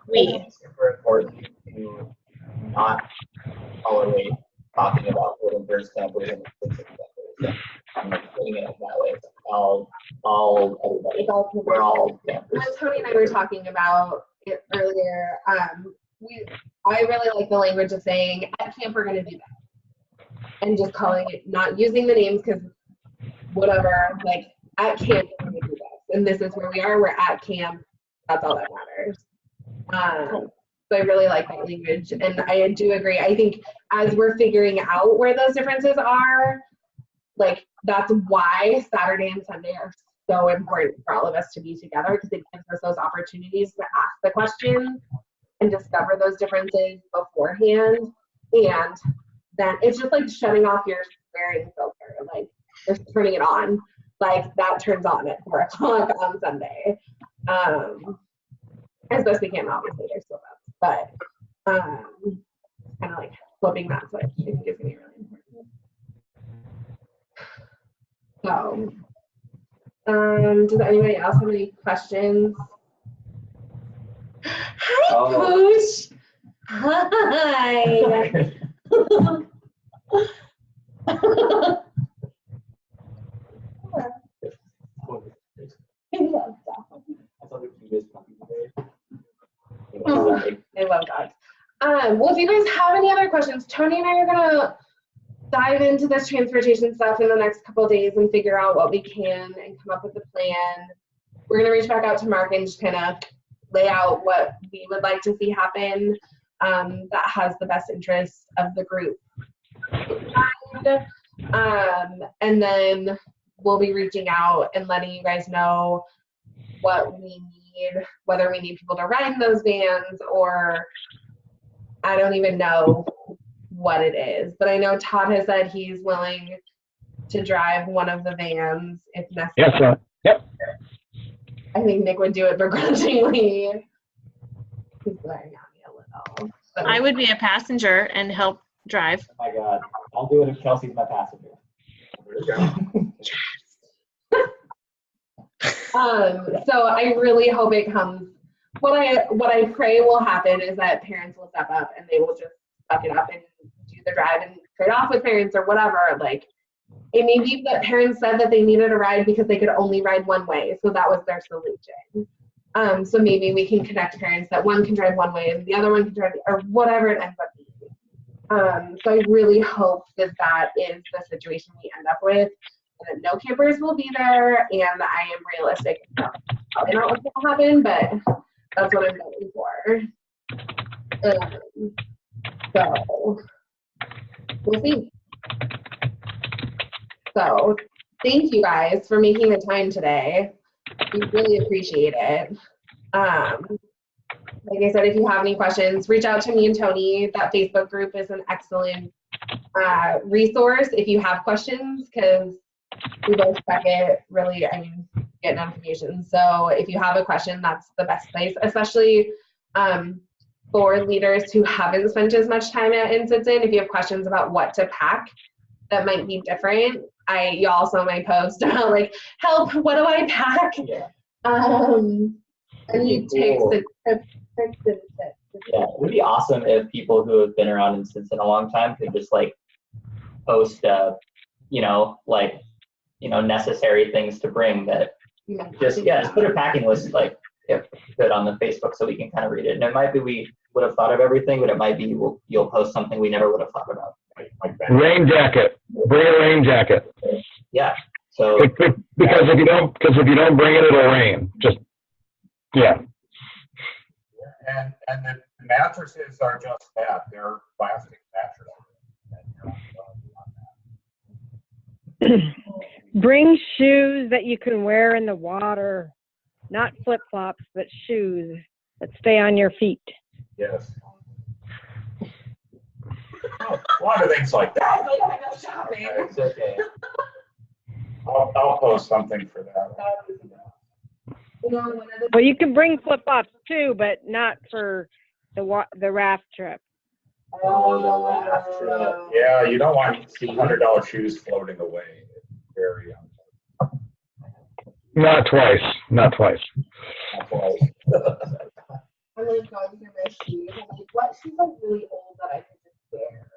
we. It's super important to not tolerate talking about Pilgrim Furs campers and campers. I'm not putting it that way. Everybody. We're all campers. When Tony and I were talking about it earlier, I really like the language of saying at camp we're going to do that, and just calling it, not using the names because whatever, like at camp we're going to do this, and this is where we are. We're at camp. That's all that matters. So I really like that language, and I do agree. I think as we're figuring out where those differences are, like that's why Saturday and Sunday are so important for all of us to be together, because it gives us those opportunities to ask the questions and discover those differences beforehand. And then it's just like shutting off your swearing filter, like just turning it on, like that turns on at 4 o'clock on Sunday. As best we can, obviously there's still that, but kind of like flipping that switch, I think is going to be really important. So, does anybody else have any questions? Hi, Coach. Hi. I love dogs. Well, if you guys have any other questions, Tony and I are gonna dive into this transportation stuff in the next couple of days and figure out what we can and come up with a plan. We're gonna reach back out to Mark and just kind of lay out what we would like to see happen that has the best interests of the group. And then we'll be reaching out and letting you guys know what we need, whether we need people to ride in those vans or I don't even know what it is. But I know Todd has said he's willing to drive one of the vans if necessary. Yes, sir. Yep. I think Nick would do it begrudgingly. He's glaring at me a little. But I would be a passenger and help drive. Oh my God. I'll do it if Kelsey's my passenger. So I really hope it comes. What I pray will happen is that parents will step up and they will just suck it up and do the drive and trade off with parents or whatever. Like it may be that parents said that they needed a ride because they could only ride one way, so that was their solution. So maybe we can connect parents that one can drive one way and the other one can drive, or whatever it ends up being. So I really hope that that is the situation we end up with, and that no campers will be there, and I am realistic. Probably not what's going to happen, but that's what I'm going for. So we'll see. So thank you guys for making the time today. We really appreciate it. Like I said, if you have any questions, reach out to me and Tony. That Facebook group is an excellent resource if you have questions, because we both check it really, I mean, get notifications. So if you have a question, that's the best place, especially for leaders who haven't spent as much time at Insinsen. If you have questions about what to pack that might be different, y'all saw my post about like, help, what do I pack? Yeah. I need tips and tips and tips. Yeah, it would be awesome if people who have been around Insinsen a long time could just like post, necessary things to bring that just put a packing list like if good on the Facebook so we can kind of read it. And it might be we would have thought of everything, but it might be you'll post something we never would have thought about. Rain jacket. Bring a rain jacket. Yeah. So because if you don't bring it, it'll rain. Just yeah. And the mattresses are just that. They're plastic mattresses. Bring shoes that you can wear in the water, not flip-flops, but shoes that stay on your feet. Yes. A lot of things like that. it's okay. I'll post something for that. Well, you can bring flip-flops too, but not for the raft trip. Yeah, you don't want $200 shoes floating away. It's very Not twice. I'm like going through my shoes. I'm like, what shoes are really old that I could just wear?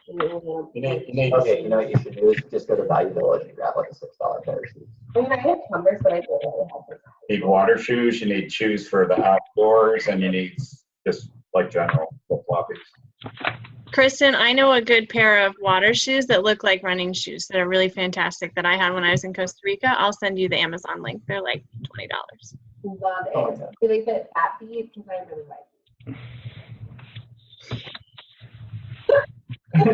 Okay, you know what you should do is just go to Value Village and grab like a $6 pair of shoes. I mean, I have Converse, but I don't really have them. You need water shoes, you need shoes for the outdoors, and you need just like general flip-floppies. Kristen, I know a good pair of water shoes that look like running shoes that are really fantastic that I had when I was in Costa Rica. I'll send you the Amazon link. They're like $20. Love it. Do they fit at feet? Because I really like it.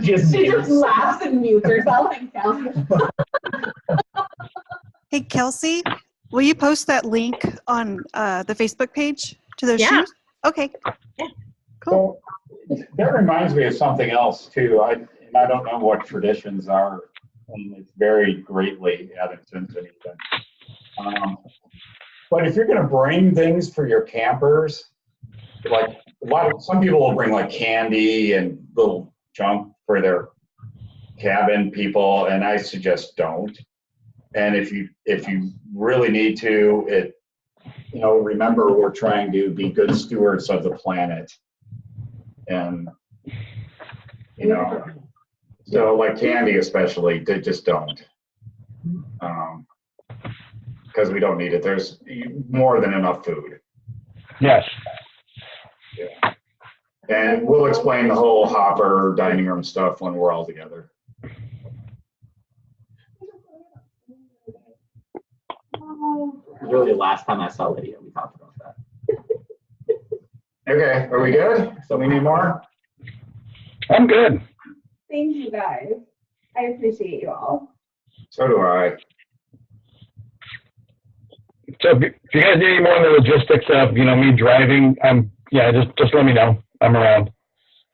She just laughs and mutes herself and counts. Hey, Kelsey, will you post that link on the Facebook page to those shoes? Okay. Yeah. Cool. So, that reminds me of something else too. I don't know what traditions are, and it varies greatly at Insinsen even. But if you're going to bring things for your campers, like some people will bring like candy and little junk for their cabin people, and I suggest don't. And if you really need to, remember we're trying to be good stewards of the planet, and so like candy especially, just don't, because we don't need it. There's more than enough food. Yes. Yeah. And we'll explain the whole hopper dining room stuff when we're all together. Really, the last time I saw Lydia, we talked about that. Okay, are we good? So we need more? I'm good. Thank you guys. I appreciate you all. So do I. So if you guys need any more on the logistics of, me driving, just let me know. I'm around.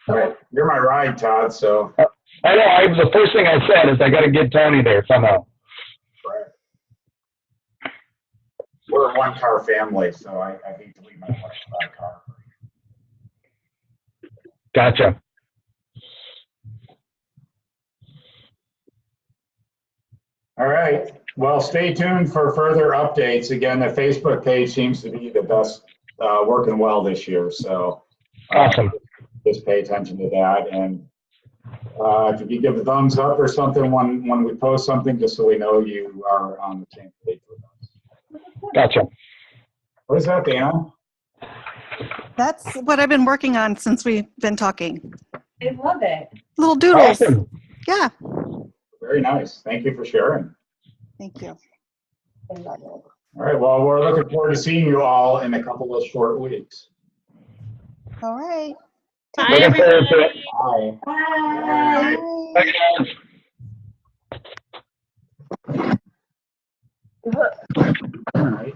All right. You're my ride, Todd, so. I know, the first thing I said is I got to get Tony there somehow. Right. We're a one-car family, so I hate to leave my wife without a car. Gotcha. All right. Well, stay tuned for further updates. Again, the Facebook page seems to be the best, working well this year. So Awesome. Just pay attention to that. And if you could give a thumbs up or something when we post something, just so we know you are on the same page with us. Gotcha. What is that, Dana? That's what I've been working on since we've been talking. I love it. Little doodles. Awesome. Yeah. Very nice. Thank you for sharing. Thank you. I love it. All right. Well, we're looking forward to seeing you all in a couple of short weeks. All right. Bye, Looking forward to it. everybody. Bye. Bye. Bye, guys. All right.